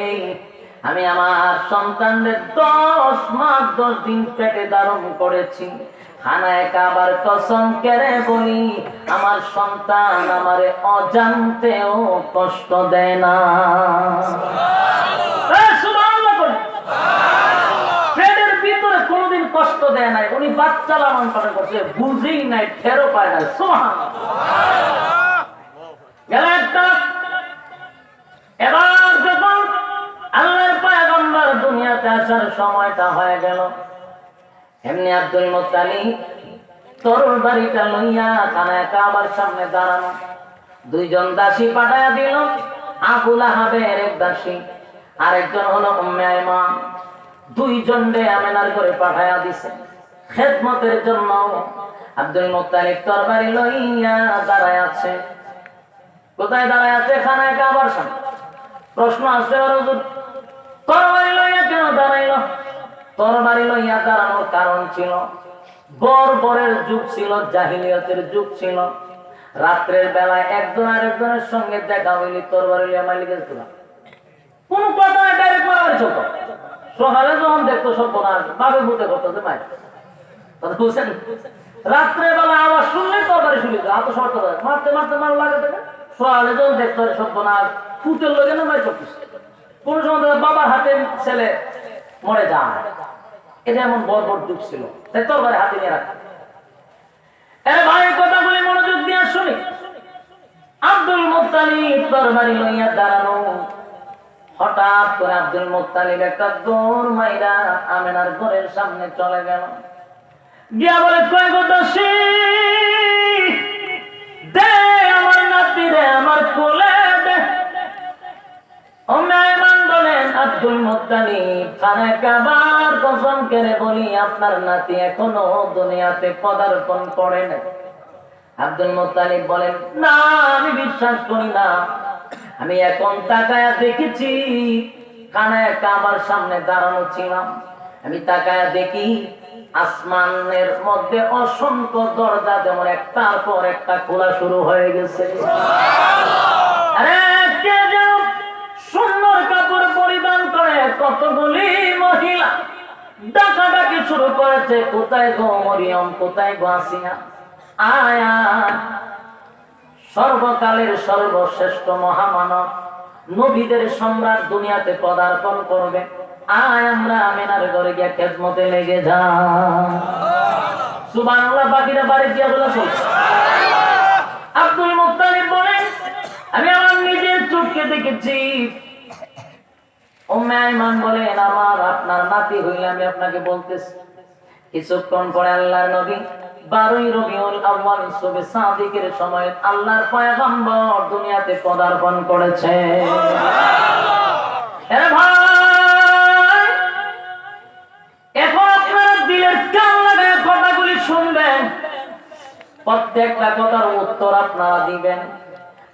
আমি আমার সন্তানদের 10 মাস 10 দিন পেটে ধারণ করেছি। খানায় কাবার কসম করে বলি, আমার সন্তান আমারে অজান্তেও কষ্ট দেয় না। সুবহানাল্লাহ বলেন। পেটের ভিতরে কোনোদিন কষ্ট দেয় নাই, উনি বাচ্চা লালন পালন করছে, বুঝেই নাই, ঠেরও পায় না। এবার যখন আল্লাহর পয়গম্বর দুনিয়াতে আসার সময়টা হয়ে গেল, এমনি আব্দুল মুত্তালিব তরুণ বাড়িটা লইয়া খানায় কাবার সামনে দাঁড়ানো। দুইজন দাসী পাঠাইয়া দিল, আবু লাহাবের এক দাসী, আরেকজন হলো উম্মে আইমান। দুইজন রে আমেনার করে পাঠাইয়া দিছে খেদমতের জন্য। আব্দুল মুত্তালিব তরবারি লইয়া দাঁড়ায় আছে। কোথায় দাঁড়ায় আছে? খানায় কাবার সামনে। প্রশ্ন আসতে পারে, হুজুর তরবারি লইয়া কেন দাঁড়াইল? তরবারি লইয়া দাঁড়ানোর কারণ ছিল, বর্বরের যুগ ছিল, জাহিলিয়াতের যুগ ছিল। রাত্রের বেলায় একজন আরেকজনের সঙ্গে দেখা হইলে তরবারি লইয়া মাইলে গেছিল, কোন কথা নাই, ডাইরেক্ট মারামারি চলতো। সকালে যখন দেখতো সব বোনার বাবে ভূতে করতেছে মাই, কথা বুঝছেন? রাত্রে বেলা আওয়াজ শুনলে তরবারি শুনি হাতে শর্ত মারতে মারতে মার লাগে থাকে। সকালে যখন দেখতো সব বোনার পুতের লোকে না মাই করতেছে। কোন সময় বাবার হাতে ছেলে মরে যায়। এটা এমন বর্বর যুগ ছিল, তাই তরবারি হাতে নিয়ে রাখা। ভাই কথাগুলি মনোযোগ দিয়ে শুনি। আব্দুল মুত্তালিব তরবারি লইয়া দাঁড়ানো। হঠাৎ করে আব্দুল মুত্তালিব একটা দৌড় মাইরা আমেনার ঘরের সামনে চলে গেল, গিয়া বলে, কয় গো দাসী, দে আমার নাতি রে, আমার কোলে দে। উম্মে আইমান বলেন, আব্দুল মুত্তালিব খানায় কাবার কসম করে বলি, আপনার নাতি এখনো দুনিয়াতে পদার্পণ করে নাই। আব্দুল মুত্তালিব বলেন, না, আমি বিশ্বাস করি না। আমি এখন তাকায়া দেখেছি, খানায় কাবার সামনে দাঁড়ানো ছিলাম, আমি তাকায়া দেখি আসমানের মধ্যে অসংখ্য দরজা যেমন একটার পর একটা খোলা শুরু হয়ে গেছে। আরে কে যেন সুন্দর কাপড় পরিধান করে কতগুলি মহিলা ডাকাডাকি শুরু করেছে, কোথায় গো মরিয়ম, কোথায় গো আসিয়া, আয়া। সর্বকালের সর্বশ্রেষ্ঠ মহামানব, নবীদের সম্রাট দুনিয়াতে পদার্পণ করবে, আয় আমরা আমেনার ঘরে গিয়া খেদমতে লেগে যা। সুবহানাল্লাহ। বাকিরা বাড়ি দিয়া বলে চলছে। আব্দুল মুত্তালিব বলেন, আমি আমার নিজের চোখে দেখেছি। উম্মে আইমান বলেন, আমার আপনার নাতি হইলে আমি আপনাকে বলতেছি। কিছুক্ষণ পরে আল্লাহর নবী 12 রবিউল আউয়াল সুবে সাদিকের সময় আল্লাহর পয়গম্বর দুনিয়াতে পদার্পণ করেছে। আরে ভাই, এখন আপনারা দিলের কান লাগায় কথাগুলি শুনবেন, প্রত্যেকটা কথার উত্তর আপনারা দিবেন।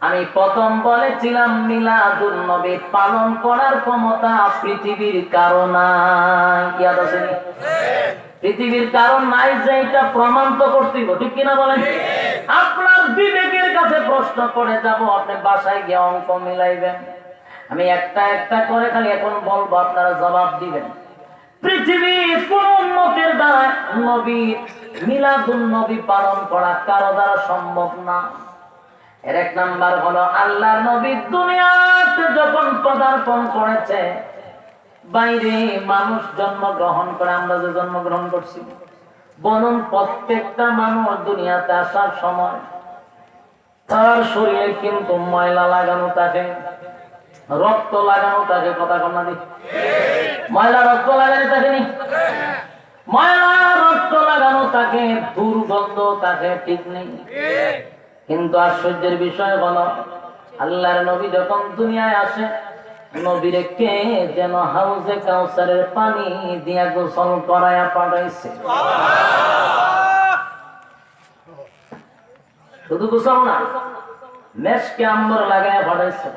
আমি প্রথম বলেছিলাম, মিলাদুন নবী পালন করার ক্ষমতা পৃথিবীর কারো নাই। ইয়াদ আছে? পৃথিবীর কারণ নাই, যে এটা প্রমাণ তো করতেই, ঠিক কিনা বলেন? আপনার বিবেকের কাছে প্রশ্ন করে যাব, আপনি বাসায় গিয়ে অঙ্ক মিলাইবেন। আমি একটা একটা করে খালি এখন বলবো, আপনারা জবাব দিবেন। পৃথিবীর কোন উম্মতের দ্বারা নবী মিলাদুন নবী পালন করা কারো দ্বারা সম্ভব না। এর এক নাম্বার হলো, আল্লাহর নবী দুনিয়াতে যখন পদার্পণ করেছে, বাইরে মানুষ জন্মগ্রহণ করে, আমরা যে জন্মগ্রহণ করছি, বলুন প্রত্যেকটা মানুষ দুনিয়াতে আসার সময় তার শরীরে কিন্তু ময়লা লাগানো থাকে, রক্ত লাগানো থাকে। কথা কন্যা দি, ময়লা রক্ত লাগানো থাকেনি? ময়লা রক্ত লাগানো থাকে, দুর্গন্ধ থাকে, ঠিক নেই? কিন্তু আশ্চর্যের বিষয় হলো, আল্লাহর নবী যখন দুনিয়ায় আসে, নবীরে কে যেন হাউজে কাউসারের পানি দিয়া গোসল করায়া পাঠাইছে। শুধু গোসল না, মেশকে আম্বর লাগায়া পাঠাইছে।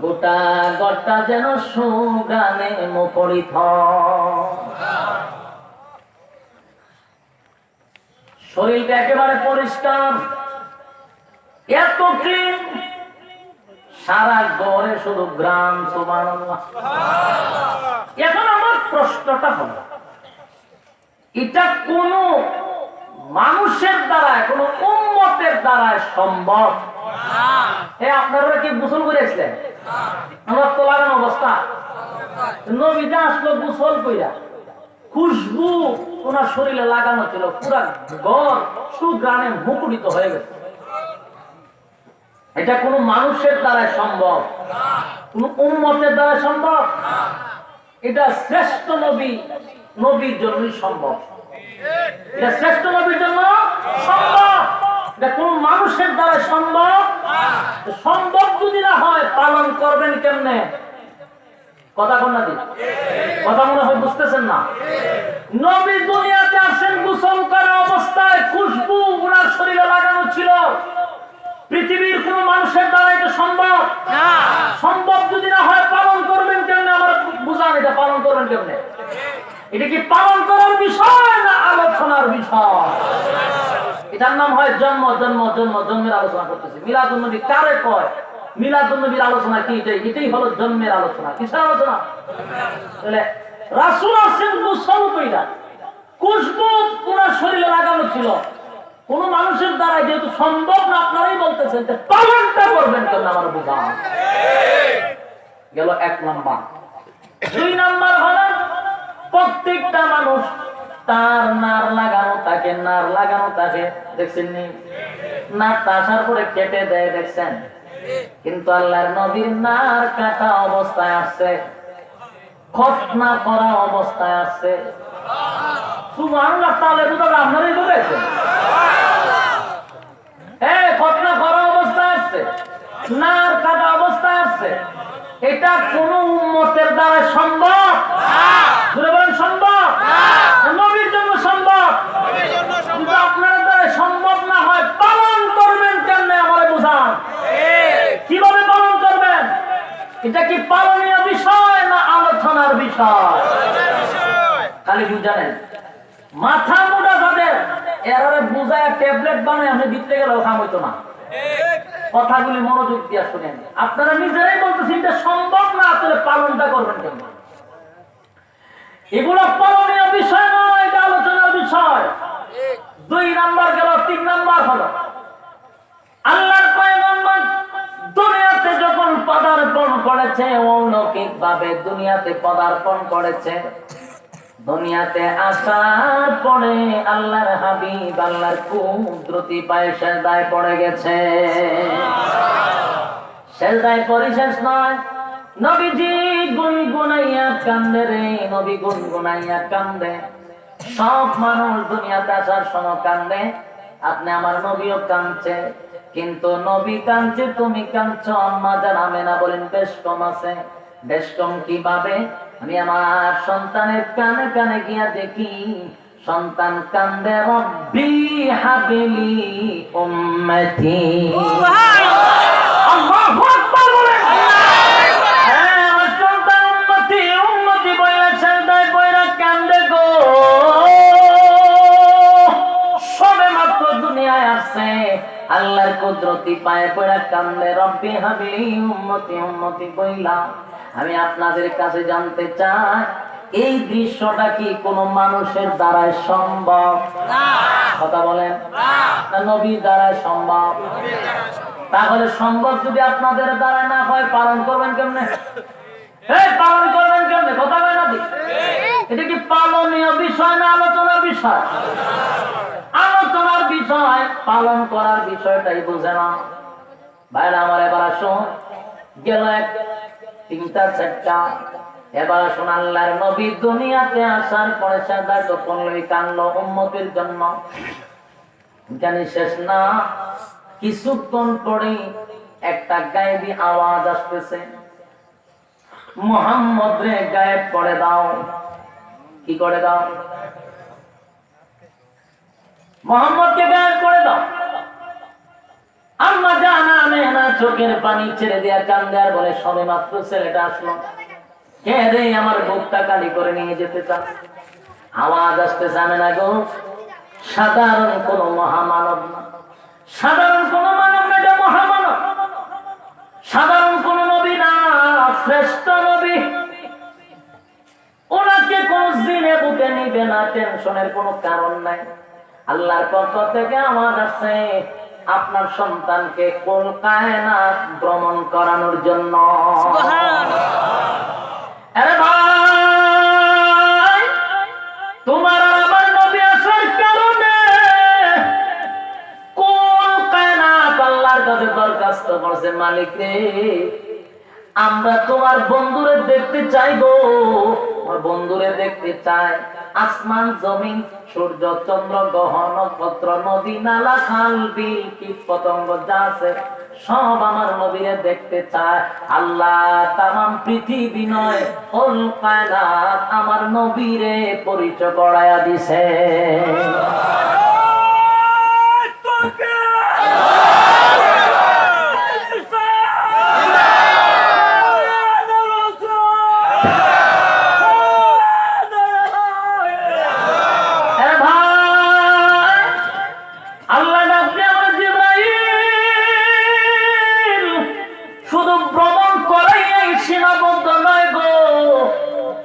গোটা ঘরটা যেন সুগানে মুখরিত। শরীরটা একেবারে পরিষ্কার, এত ক্লিন, সারা ঘরে শুধু গ্রাম। সুবহানাল্লাহ। এখন আমার প্রশ্নটা হলো, এটা কোন মানুষের দ্বারা, কোন উম্মতের দ্বারা সম্ভব? আপনারা কি গোসল করেছিলেন? আমার তো লাগানো অবস্থা, নবীটা আসলো গোসল কইরা, খুশবু ওনার শরীরে লাগানো ছিল, পুরা ঘর সুঘ্রাণে মুখরিত হয়ে গেছে। এটা কোন মানুষের দ্বারা সম্ভব? কোন উম্মতের দ্বারা সম্ভব? এটা শ্রেষ্ঠ নবীর জন্যই সম্ভব। এটা শ্রেষ্ঠ নবীর জন্য সম্ভব। এটা কোন মানুষের দ্বারা সম্ভব? সম্ভব যদি না হয় পালন করবেন কেমনে? কথা কোন না, কথা মনে হয় বুঝতেছেন না। নবী দুনিয়াতে আসেন গোসল করা অবস্থায়, খুশবু ওনার শরীরে লাগানো ছিল। পৃথিবীর কোন মানুষের দ্বারা এটা সম্ভব না। সম্ভব যদি না হয় পালন করবেন কেমনে? আমার বুঝান, এটা পালন করবেন কেমনে? এটা কি পালন করার বিষয় না আলোচনার বিষয়? এটার নাম হয় জন্মের আলোচনা করতেছে। মিলাদুন নবী কারে কয়? মিলাদুন নবীর আলোচনা কি? এটাই হলো জন্মের আলোচনা। কিসের আলোচনা? তাহলে রাসূল আসেন গোসল কইরা, খুশবু ওনার শরীরে লাগানো ছিল। কোন মানুষের দ্বারা যেহেতু সম্ভব না, আপনারাই বলতেছেন, পালনটা করবেন কেন? আমার বুঝান। গেল 1 নাম্বার। 2 নাম্বার হলো, প্রত্যেকটা মানুষ তার নার লাগানো থাকে, দেখছেন নি? নারটা আসার পরে কেটে দেয়, দেখছেন? কিন্তু আল্লাহর নবীর নার কাটা অবস্থায় আসছে, খতনা করা অবস্থায় আসছে। সুবহানাল্লাহ। তাহলে বুঝাবে আপনারাই বলেছেন, খতনা করা অবস্থায় আসছে, নার কাটা অবস্থায় আসছে। এটা কোন উম্মতের দ্বারা সম্ভব? সম্ভব? নবীর জন্য সম্ভব। কিন্তু আপনার দ্বারা সম্ভব না হয় পালন করবেন কেমনে? আমার বুঝান, কিভাবে পালন করবেন? এটা কি পালনীয় বিষয় না আলোচনার বিষয়? খালি বুঝানেন, মাথা মোটা যাদের, এরারে বুঝায় ট্যাবলেট বানায় আমি দিতে গেলেও কাম হইতো না। কথাগুলি মনোযোগ দিয়ে শুনেন। আপনারা নিজেরাই বলতেছেন এটা সম্ভব না, আসলে পালনটা করবেন কেমন? এগুলো পালনীয় বিষয় নয়, এটা আলোচনার বিষয়। 2 নাম্বার গেল। 3 নাম্বার হলো, আল্লাহর পয়গম্বর দুনিয়াতে যখন পদার্পণ করেছে, অলৌকিক ভাবে দুনিয়াতে পদার্পণ করেছে, দুনিয়াতে আসার পরে আল্লাহর হাবিব আল্লাহর কুদরতি পায়ে সেজদায় পড়ে গেছে। সেজদায় পড়ে শেষ নয়, নবীজি গুনগুনাইয়া কান্দে রে, নবী গুনগুনাইয়া কান্দে। সব মানুষ দুনিয়াতে আসার সময় কান্দে, আপনি আমার নবীও কাঁদছে। কিন্তু নবী কাঁদছে, তুমি কাঁদছো। আম্মা জান আমেনা বলেন বেশ কম আছে। বেশ কম কিভাবে? আমি আমার সন্তানের কানে কানে গিয়া দেখি, সন্তান কান্দে, রব্বি হাবিলি উম্মতি। আল্লাহু আকবার বলেন। আমার সন্তান উম্মতি বইলা সেজদায় পড়া কান্দে গো। সবে মাত্র দুনিয়ায় আসছে, আল্লাহর কুদরতি পায়ে পড়া কান্দে, রব্বি হাবিলি উম্মতি বইলা। আমি আপনাদের কাছে জানতে চাই, এই দৃশ্যটা কি কোন মানুষের দ্বারা সম্ভব? কথা বলেন, না নবীর দ্বারা সম্ভব? তাহলে সম্ভব যদি আপনাদের দ্বারা না হয়, পালন করবেন কেমনে? পালন করবেন কেমনে? কথা বলেন না। এটা কি পালনীয় বিষয় না আলোচনার বিষয়? আলোচনার বিষয়, পালন করার বিষয়টাই বুঝে না ভাইরা আমার। এবার আসুন, গেল 3টা 4টা। এবার আসুন, আল্লাহর নবী দুনিয়াতে আসার পরে সেজদায় তখন কাঁদলো উম্মতের জন্য। জানি শেষ না, কিছুক্ষণ পরে একটা গায়েবী আওয়াজ আসতেছে, মুহাম্মদ রে গায়েব করে দাও। কি করে দাও? মুহাম্মদকে গায়েব করে দাও। আম্মা জানা আমেনা চোখের পানি ছেড়ে দিয়া কান্দে আর বলে, সবে মাত্র ছেলেটা আসলো, কে রে আমার বুকটা কালি করে নিয়ে যেতে চান? আওয়াজ আসতেছে, আমেনা গো সাধারণ কোন মহামানব না, সাধারণ কোন মানব না, এটা মহামানব। সাধারণ কোন নবী না, শ্রেষ্ঠ নবী। ওনাকে কোন জিনে বুকে নিবে না, টেনশনের কোনো কারণ নাই। আল্লাহর পক্ষ থেকে আমার আছে আপনার সন্তানকে কুল কায়নাত ভ্রমণ করানোর জন্য। আরে ভাই, তোমার আর আমার নবী আসার কারণে কুল কায়নাত আল্লাহর কাছে দরখাস্ত করছে, মালিক রে, আমরা তোমার বন্ধুরে দেখতে চাইবো, বন্ধুরে দেখতে চাই। আসমান জমিন, সূর্য চন্দ্র গ্রহ নক্ষত্র নদী নালা খাল বিল কীট পতঙ্গ যা আছে সব আমার নবীরে দেখতে চায়। আল্লাহ তামাম পৃথিবী নয়, কুল কায়নাত আমার নবীরে পরিচয় করায়া দিছে।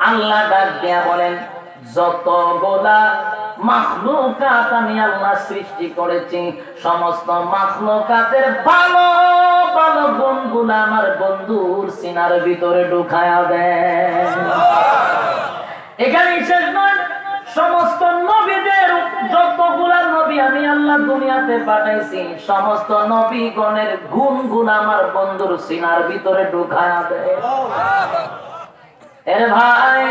আল্লাহ ডাক দিয়া বলেন, যতগুলা মাখলুকাত আমি আল্লাহ সৃষ্টি করেছি, সমস্ত মাখলুকাতের ভালো ভালো গুণগুলা আমার বন্ধুর সিনার ভিতরে ঢুকায়া দেন। এখানে শেষ নয়, সমস্ত নবীদের, যতগুলা নবী আমি আল্লাহ দুনিয়াতে পাঠাইছি, সমস্ত নবীগণের গুণগুলা আমার বন্ধুর সিনার ভিতরে ঢুকায়া দেয়। এর ভাই,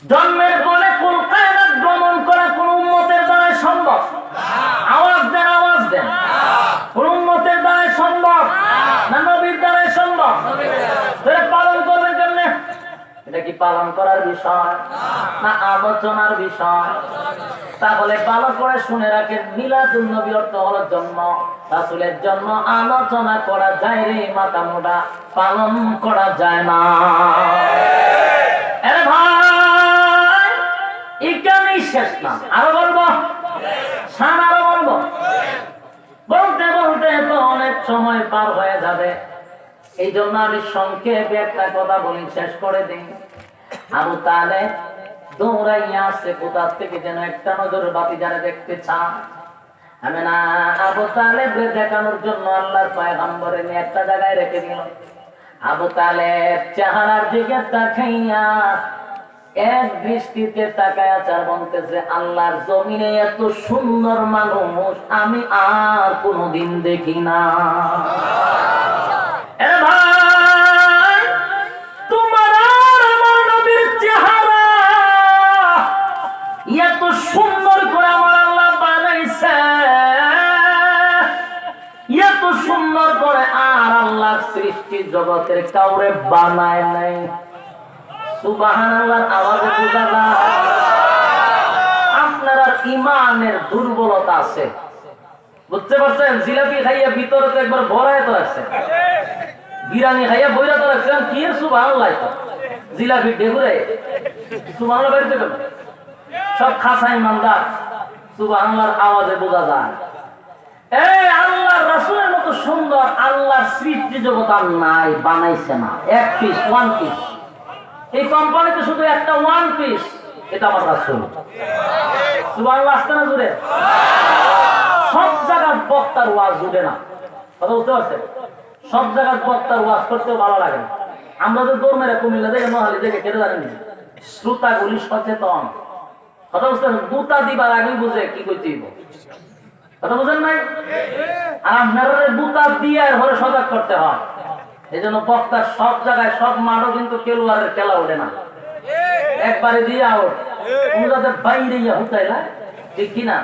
জন্মের পরে কুল কায়নাত ভ্রমণ করা কোন উম্মতের দ্বারা সম্ভব? আওয়াজ দেন, আওয়াজ দেন। কোন উম্মতের দ্বারা সম্ভব না নবীর দ্বারা সম্ভব? পালন করবেন কেমনে? এটা কি পালন করার বিষয় না আলোচনার বিষয়? তাহলে ভালো করে শুনে রাখেন, মিলাদুন নবী অর্থ হলো জন্ম, রাসূলের জন্ম আলোচনা করা যায় রে মাথা মোটা, পালন করা যায় না। আরে ভাই, এখানেই শেষ না, আরো বলবো, আরো বলবো। বলতে বলতে তো অনেক সময় পার হয়ে যাবে, এই জন্য আমি সংক্ষেপে একটা কথা বলি, শেষ করে দিই। আবু তালেব দৌড়াইয়া আসছে কোথা থেকে যেন একটা নজরের বাতি যারা দেখতে চান। আমি না, আবু তালেবকে দেখানোর জন্য আল্লাহর পয়গম্বরে নিয়ে একটা জায়গায় রেখে দিল। আবু তালেব চেহারার দিকে তাকাইয়া এক দৃষ্টিতে তাকায়া চার বলতেছে, আল্লাহর জমিনে এত সুন্দর মানুষ আমি আর কোনোদিন দেখি না। ভাই, তোমার আর আমার নবীর চেহারা এত সুন্দর করে আমার আল্লাহ বানাইছে, এত সুন্দর করে আর আল্লাহ সৃষ্টি জগতের কাউরে বানায় নাই। সুবহানাল্লাহর আওয়াজে বোঝা যায় আপনার আর ইমানের দুর্বলতা আছে, বুঝতে পারছেন? জিলাপি খাইয়া ভিতরে তো একবার ভরায় তো আছে, বিরিয়ানি খাইয়া বইরা তো রাখছেন, কি এর সুবহানাল্লাহ, জিলাপি ডেগুরে সুবহানাল্লাহ বাড়িতে গেল, সব খাসা ইমানদার। সুবহানাল্লাহর আওয়াজে বোঝা যায় আল্লাহর রাসূলের মতো সুন্দর আল্লাহর সৃষ্টি জগৎ আর নাই, বানাইছে না। এক পিস, ওয়ান পিস, এই কোম্পানিতে শুধু একটা ওয়ান পিস, এটা আমার রাসূল। সুবহানাল্লাহ আসতে না জুড়ে? সব জায়গার বক্তার ওয়াজ জুড়ে না, কথা বুঝতে পারছেন? সব জায়গার বক্তার ওয়াজ করতেও ভালো লাগে না। আমরা তো দৌড় মেরে কুমিল্লা থেকে মহালি থেকে কেটে জানেন, শ্রোতাগুলি সচেতন, কথা বুঝতে পারছেন? দুটা দিবার আগেই বুঝে কি করতে, কথা বুঝেন নাই? আর আপনারা দুটা দিয়ে ঘরে সজাগ করতে হয়। এই জন্য বক্তার সব জায়গায় সব মাঠও কিন্তু খেলোয়াড়ের খেলা ওঠে না, একবারে দিয়ে আউট, যাতে বাইরে ইয়া হুতাইলা, ঠিক কিনা?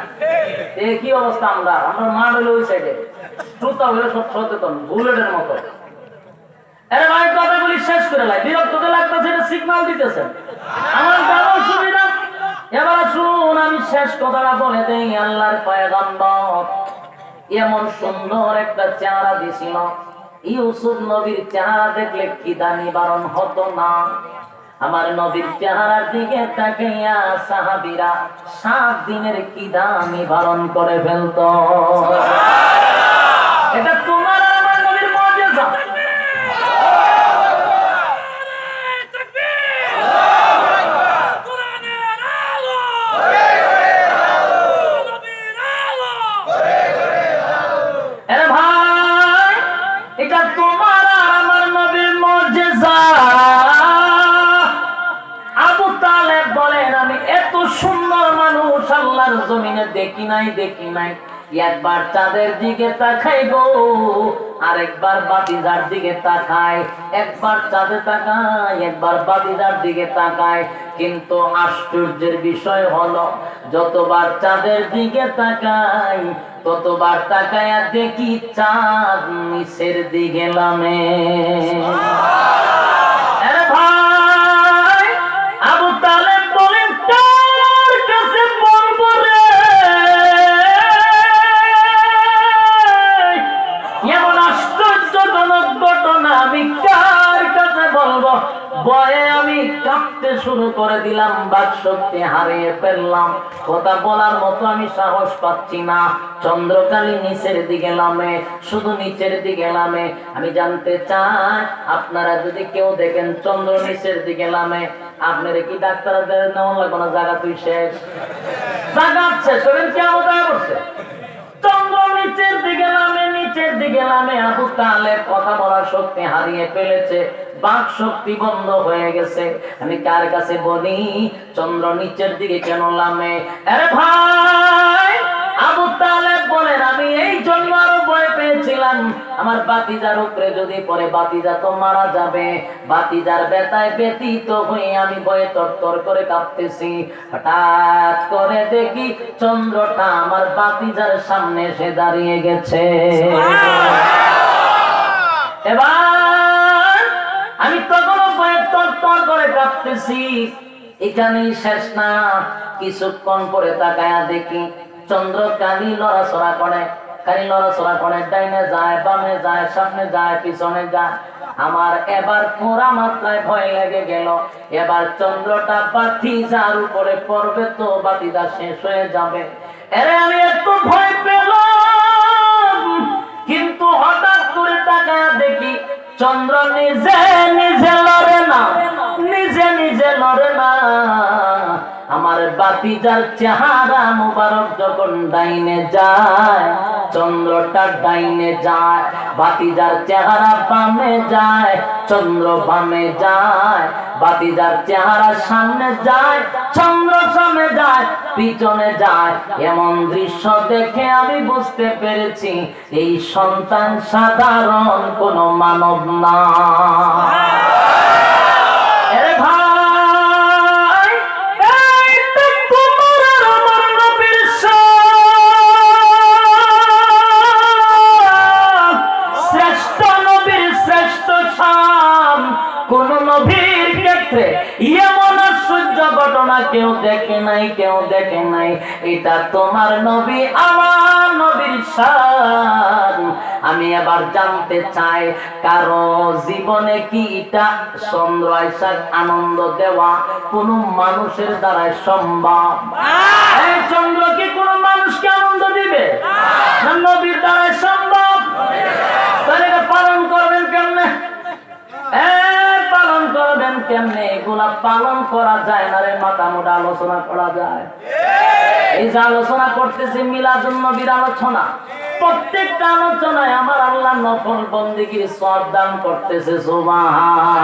কি অবস্থা, আমরা আমরা মাঠ হইলে ওই সাইডে, শ্রোতা হইলে সব সচেতন, বুলেটের মতো। আরে ভাই, কথাগুলি শেষ করে লাই, বিরক্ত লাগতেছে, সিগন্যাল দিতেছেন, আমার ভালো সুবিধা। এবার শুনুন, আমি শেষ কথাটা বলে দেই। আল্লাহর পয়গম্বর এমন সুন্দর একটা চেহারা দিছিল, ইউসুফ নবীর চেহারা দেখলে খিদা নিবারণ হতো না। আমার নবীর চেহারার দিকে তাকাইয়া সাহাবীরা 7 দিনের কি দামি পালন করে ফেলতো। এটা তোমার আর আমার নবীর মুজিজা। আরে ভাই, এটা তোমার আর আমার নবীর মুজিজা। আবু তালেব বলেন, আমি এত সুন্দর মানুষ আল্লাহর জমিনে দেখি নাই। একবার চাঁদের দিকে তাকাই গো, আরেকবার বাতিজার দিকে তাকাই, একবার চাঁদে তাকাই, একবার বাতিজার দিকে তাকাই। কিন্তু আশ্চর্যের বিষয় হলো, যতবার চাঁদের দিকে তাকাই ততবার তাকায়া দেখি চাঁদ নিচের দিকে নামে। আরে ভাই, আবু তালেব বলেন, কার কাছে বলবো রে, এমন আশ্চর্যজনক ঘটনা আমি কার কাছে বলবো। ভয়ে আমি কাঁপতে শুরু করে দিলাম, বাকশক্তি হারিয়ে ফেললাম, কথা বলার মতো আমি সাহস পাচ্ছি না। চন্দ্রকালী নিচের দিকে নামে, শুধু নিচের দিকে নামে। আমি জানতে চাই, আপনারা যদি কেউ দেখেন চন্দ্র নিচের দিকে নামে, আপনারা কি ডাক্তারদের নেওয়া লাগবে না? জায়গা তুই শেষ, জায়গা শেষ করেন, কেমন করছে? চন্দ্র নিচের দিকে নামে। আবু তালেব কথা বলার শক্তি হারিয়ে ফেলেছে, বাক শক্তি বন্ধ হয়ে গেছে। আমি কার কাছে বলি, চন্দ্র নিচের দিকে কেন নামে? আরে ভাই, আবু তালেব বলেন, আমি এই জন্য আরো ভয় পেয়েছিলাম, আমার বাতিজার উপরে যদি পরে বাতিজা তো মারা যাবে। বাতিজার ব্যথায় ব্যথিত হয়ে আমি ভয়ে তরতর করে কাঁপতেছি। হঠাৎ করে দেখি চন্দ্রটা আমার বাতিজার সামনে এসে দাঁড়িয়ে গেছে। এবার আমি তখনও ভয়ে তরতর করে কাঁপতেছি। এখানেই শেষ না, কিছুক্ষণ পরে তাকায়া দেখি চন্দ্র কালি লড়াচড়া করে, ডাইনে যায়, বামে যায়, সামনে যায়, পিছনে যায়। আমার এবার পুরা মাত্রায় ভয় লেগে গেল। এবার চন্দ্রটা বাতিজার উপরে পড়বে তো বাতিজা শেষ হয়ে যাবে। এরে আমি এত ভয় পেলাম, কিন্তু হঠাৎ করে তাকায়া দেখি চন্দ্র নিজে লড়ে না, লড়ে না। আমার বাতিজার চেহারা মুবারক যখন ডাইনে যায়, চন্দ্রটা ডাইনে যায়, বাতিজার চেহারা বামে যায়, চন্দ্র বামে যায়। বাতিজার চেহারা সামনে যায়, চন্দ্র সামনে যায়, পিছনে যায়। এমন দৃশ্য দেখে আমি বুঝতে পেরেছি, এই সন্তান সাধারণ কোনো মানব না। কোন নবীর ক্ষেত্রে এমন আশ্চর্য ঘটনা কেউ দেখে নাই। এটা তোমার নবী, আমার নবীর শান। আমি এবার জানতে চাই, কারো জীবনে কি এটা চন্দ্র আইসার আনন্দ দেওয়া কোন মানুষের দ্বারা সম্ভব? এই চন্দ্র কি কোন মানুষকে আনন্দ দিবে? না নবীর দ্বারা সম্ভব? তাহলে এটা পালন করবেন কেমনে? পালন করবেন কেমনে? এগুলা পালন করা যায় না রে, মাথা মোটা আলোচনা করা যায়। এই যে আলোচনা করতেছি মিলাদুন নবীর আলোচনা, প্রত্যেকটা আলোচনায় আমার আল্লাহ নফল বন্দেগীর সওয়াব দান করতেছে। সুবহান।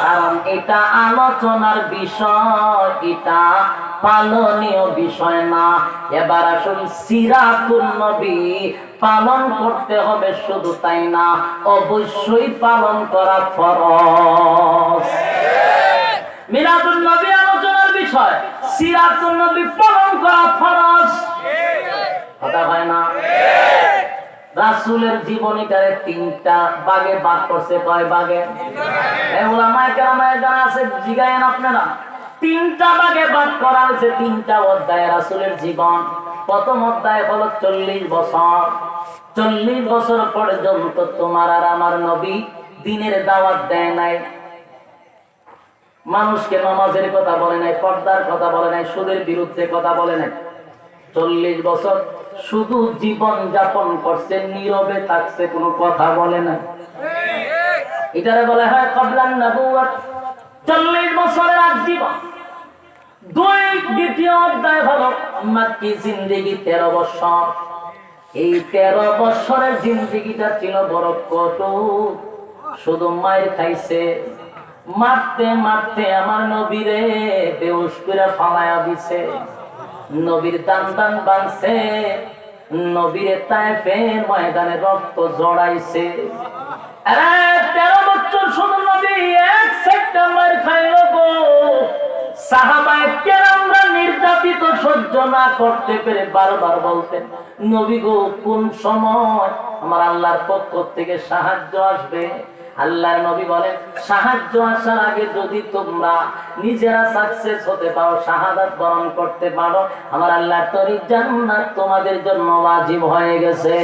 কারণ এটা আলোচনার বিষয়, এটা পালনীয় বিষয় না। এবার আসুন, সিরাতুন নবী পালন করতে হবে, শুধু তাই না, অবশ্যই পালন করা ফরজ। মিলাদুন নবী আলোচনার বিষয়, সিরাতুন নবী পালন করা ফরজ। কথা হয় না? রাসূলের জীবনীটারে 3টা ভাগে ভাগ করছে। কয় ভাগে? উলামায়ে কেরামের জানা আছে, জিগায়েন আপনারা। 3টা ভাগে ভাগ করা হয়েছে, 3টা অধ্যায় রাসূলের জীবন। প্রথম অধ্যায় হলো 40 বছর। 40 বছর পর্যন্ত তোমার আর আমার নবী দ্বীনের দাওয়াত দেয় নাই। মানুষকে নামাজের কথা বলে নাই, পর্দার কথা বলে নাই, সুদের বিরুদ্ধে কথা বলে নাই। 40 বছর শুধু জীবন যাপন করছে, নীরবে থাকছে, কোনো কথা বলে না। এটারে বলা হয় ক্বাবলান নবুওয়াত। 40 বছরের আগ জীবন। দ্বিতীয় অধ্যায় হলো মাক্কি জিন্দেগি 13 বছর। এই 13 বছরের জিন্দেগিটা ছিল বড় কঠোর। শুধু মায়ের খাইছে, মারতে মারতে আমার নবীরে বেহুশ করে ফালায়া দিছে, নবীর দান দান বাঁধছে, নবীরে তায়েফের ময়দানে রক্ত জড়াইছে। 13 বছর শুধু নবী 1 সেপ্টেম্বর খাইল গো। সাহাবায়ে কেরামরা নির্যাতিত সহ্য না করতে পেরে বারবার বলতেন, নবী গো কোন সময় আমার আল্লাহর পক্ষ থেকে সাহায্য আসবে? আল্লাহর নবী বলেন, সাহায্য আসার আগে যদি তোমরা নিজেরা সাকসেস হতে পারো, শাহাদাত বরণ করতে পারো, আমার আল্লাহর তরিক জান্নাত তোমাদের জন্য ওয়াজিব হয়ে গেছে।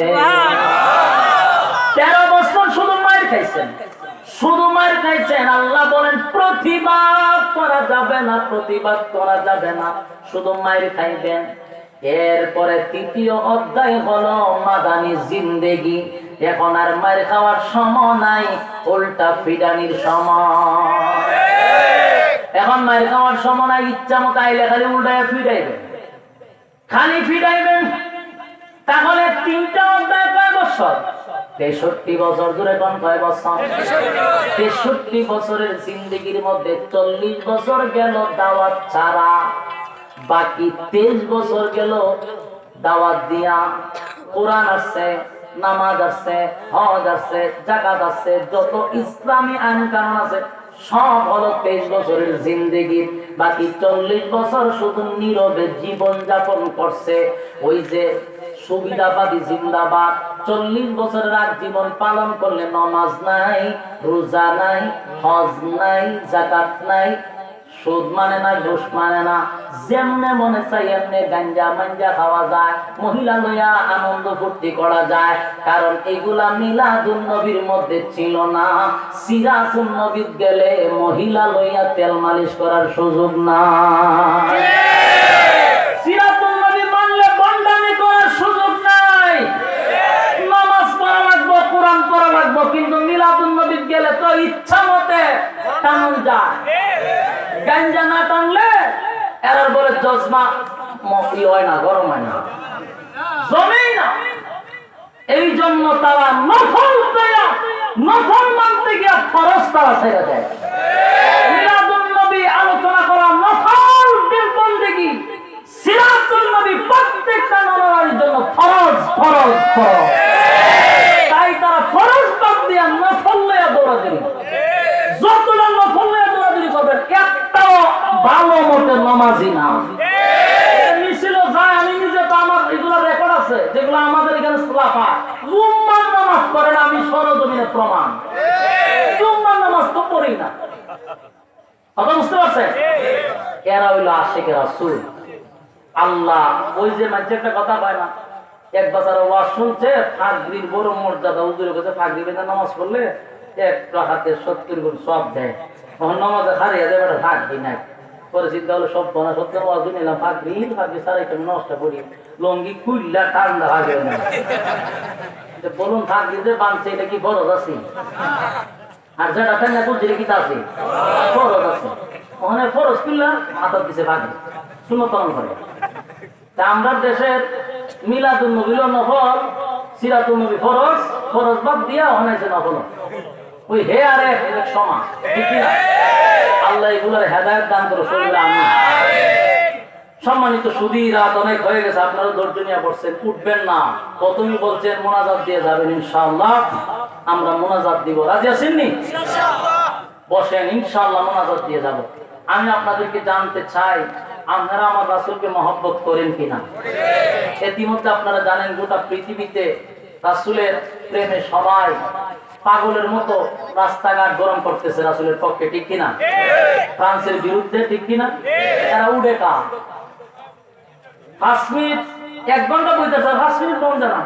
13 বছর শুধু মার খাইছেন, শুধু মার খাইছেন। আল্লাহ বলেন প্রতিবাদ করা যাবে না, প্রতিবাদ করা যাবে না, শুধু মার খাইবেন। এরপরে তৃতীয় অধ্যায় হলো মাদানী জিন্দেগি। এখন আর মার খাওয়ার সময় নাই, উল্টা ফিডানির সময়। এখন মার খাওয়ার সময় নাই, ইচ্ছা মতো আইলে খালি উল্টায় ফিডাইবেন, খালি ফিডাইবেন। তাহলে 3টা অধ্যায় কয় বছর? 63 বছর জুড়ে। কোন কয় বছর? 63 বছরের জিন্দেগির মধ্যে 40 বছর গেল দাওয়াত ছাড়া, বাকি 23 বছর গেল দাওয়াত দিয়া। কোরআন আছে, নামাজ আছে, হজ আছে, যাকাত আছে, যত ইসলামী আইন কানুন আছে সব হলো 23 বছরের জিন্দেগি। বাকি 40 বছর শুধু নীরবে জীবন যাপন করছে। ওই যে সুবিধাবাদী জিন্দাবাদ। 40 বছরের আগ জীবন পালন করলে নামাজ নাই, রোজা নাই, হজ নাই, যাকাত নাই, সুদ মানে না, ঘুষ মানে না, যেমনে মনে চাই এমনি গাঞ্জা মাঞ্জা খাওয়া যায়, মহিলা লইয়া আনন্দ ফুর্তি করা যায়। কারণ এগুলা মিলাদুন নবীর মধ্যে ছিল না। সিরাতুন নবীত গেলে মহিলা লইয়া তেল মালিশ করার সুযোগ না। সিরাতুন নবী মানলে বন্ডামি করার সুযোগ নাই। নামাজ পড়া লাগবে, কোরআন পড়া লাগবে, কিন্তু মিলাদুন নবীত গেলে তো ইচ্ছা মতে টানুন যায়। গাঞ্জা না টানলে এরা বলে জজমা ই হয় না, গরম হয় না, জমেই না। এই জন্য তারা নফল দেয়া, নফল মানতে গিয়া ফরজ তারা ছেড়ে দেয়। মিলাদুন নবী আলোচনা করা নফল বন্দেগী, সিরাতুন নবী প্রত্যেকটা নরনারীর জন্য ফরজ ফরজ ফরজ। তাই তারা ফরজ বাদ দিয়া নফল লইয়া দৌড়াদৌড়ি, যতটা নফল লইয়া দৌড়াদৌড়ি করবেন একটাও ভালো মতে নামাজি না। মিছিল যায়, আমি নিজে তো আমার এগুলো রেকর্ড আছে যেগুলো আমাদের এখানে খোলাফা জুম্মার নামাজ পড়ে না, আমি সরজমিনে প্রমাণ। জুম্মার নামাজ তো পড়ি না, কথা বুঝতে পারছেন? এরা হইল আশিক রাসূল। আল্লাহ ওই যে মাঝে একটা কথা পায় না, এক বাজারে ওয়াজ শুনছে, ফাগরির বড় মর্যাদা, হুজুরের কাছে ফাগরি বেঁধে নামাজ পড়লে 1 রাকাতে 70 গুণ সওয়াব দেয়। তখন নামাজে হারিয়ে দেয়, বেটা ফাগরি নাই। পরে চিন্তা হলো সব বনা সত্য ওয়াজ নিলাম, ফাগরি সারাই কেন নষ্ট করি, লঙ্গি খুললা ঠান্ডা হাগে না। বলুন ফাগরি যে বানছে এটা কি ফরজ আছে? আর যেটা ঠান্ডা করছে এটা কি আছে? ফরজ আছে। ওখানে ফরজ কিনলা হাতার দিছে ফাগরি, সুন্নত পালন করে। তা আমরা দেশের মিলাদুন নবী নফল, সিরাতুন নবী ফরজ, ফরজ বাদ দিয়া ওখানে নফল। ওই হে আরে এক সমান, ঠিক না? আল্লাহ এগুলোর হেদায়েত দান করো শরীরে। আমি সম্মানিত সুদী, রাত অনেক হয়ে গেছে, আপনারা ধৈর্য নিয়ে পড়ছেন, উঠবেন না। প্রথমেই বলছেন মোনাজাত দিয়ে যাবেন, ইনশাআল্লাহ আমরা মোনাজাত দিব। রাজি আছেন নি? বসেন, ইনশাআল্লাহ মোনাজাত দিয়ে যাব। আমি আপনাদেরকে জানতে চাই, আপনারা আমার রাসূলকে মহব্বত করেন কিনা? ইতিমধ্যে আপনারা জানেন গোটা পৃথিবীতে রাসূলের প্রেমে সবাই পাগলের মতো রাস্তাঘাট গরম করতেছে রাসূলের পক্ষে, ঠিক কিনা? ফ্রান্সের বিরুদ্ধে, ঠিক কিনা? এরা উড়ে কা 5 মিনিট 1 ঘন্টা বলতেছে, 5 মিনিট বন্ধ না।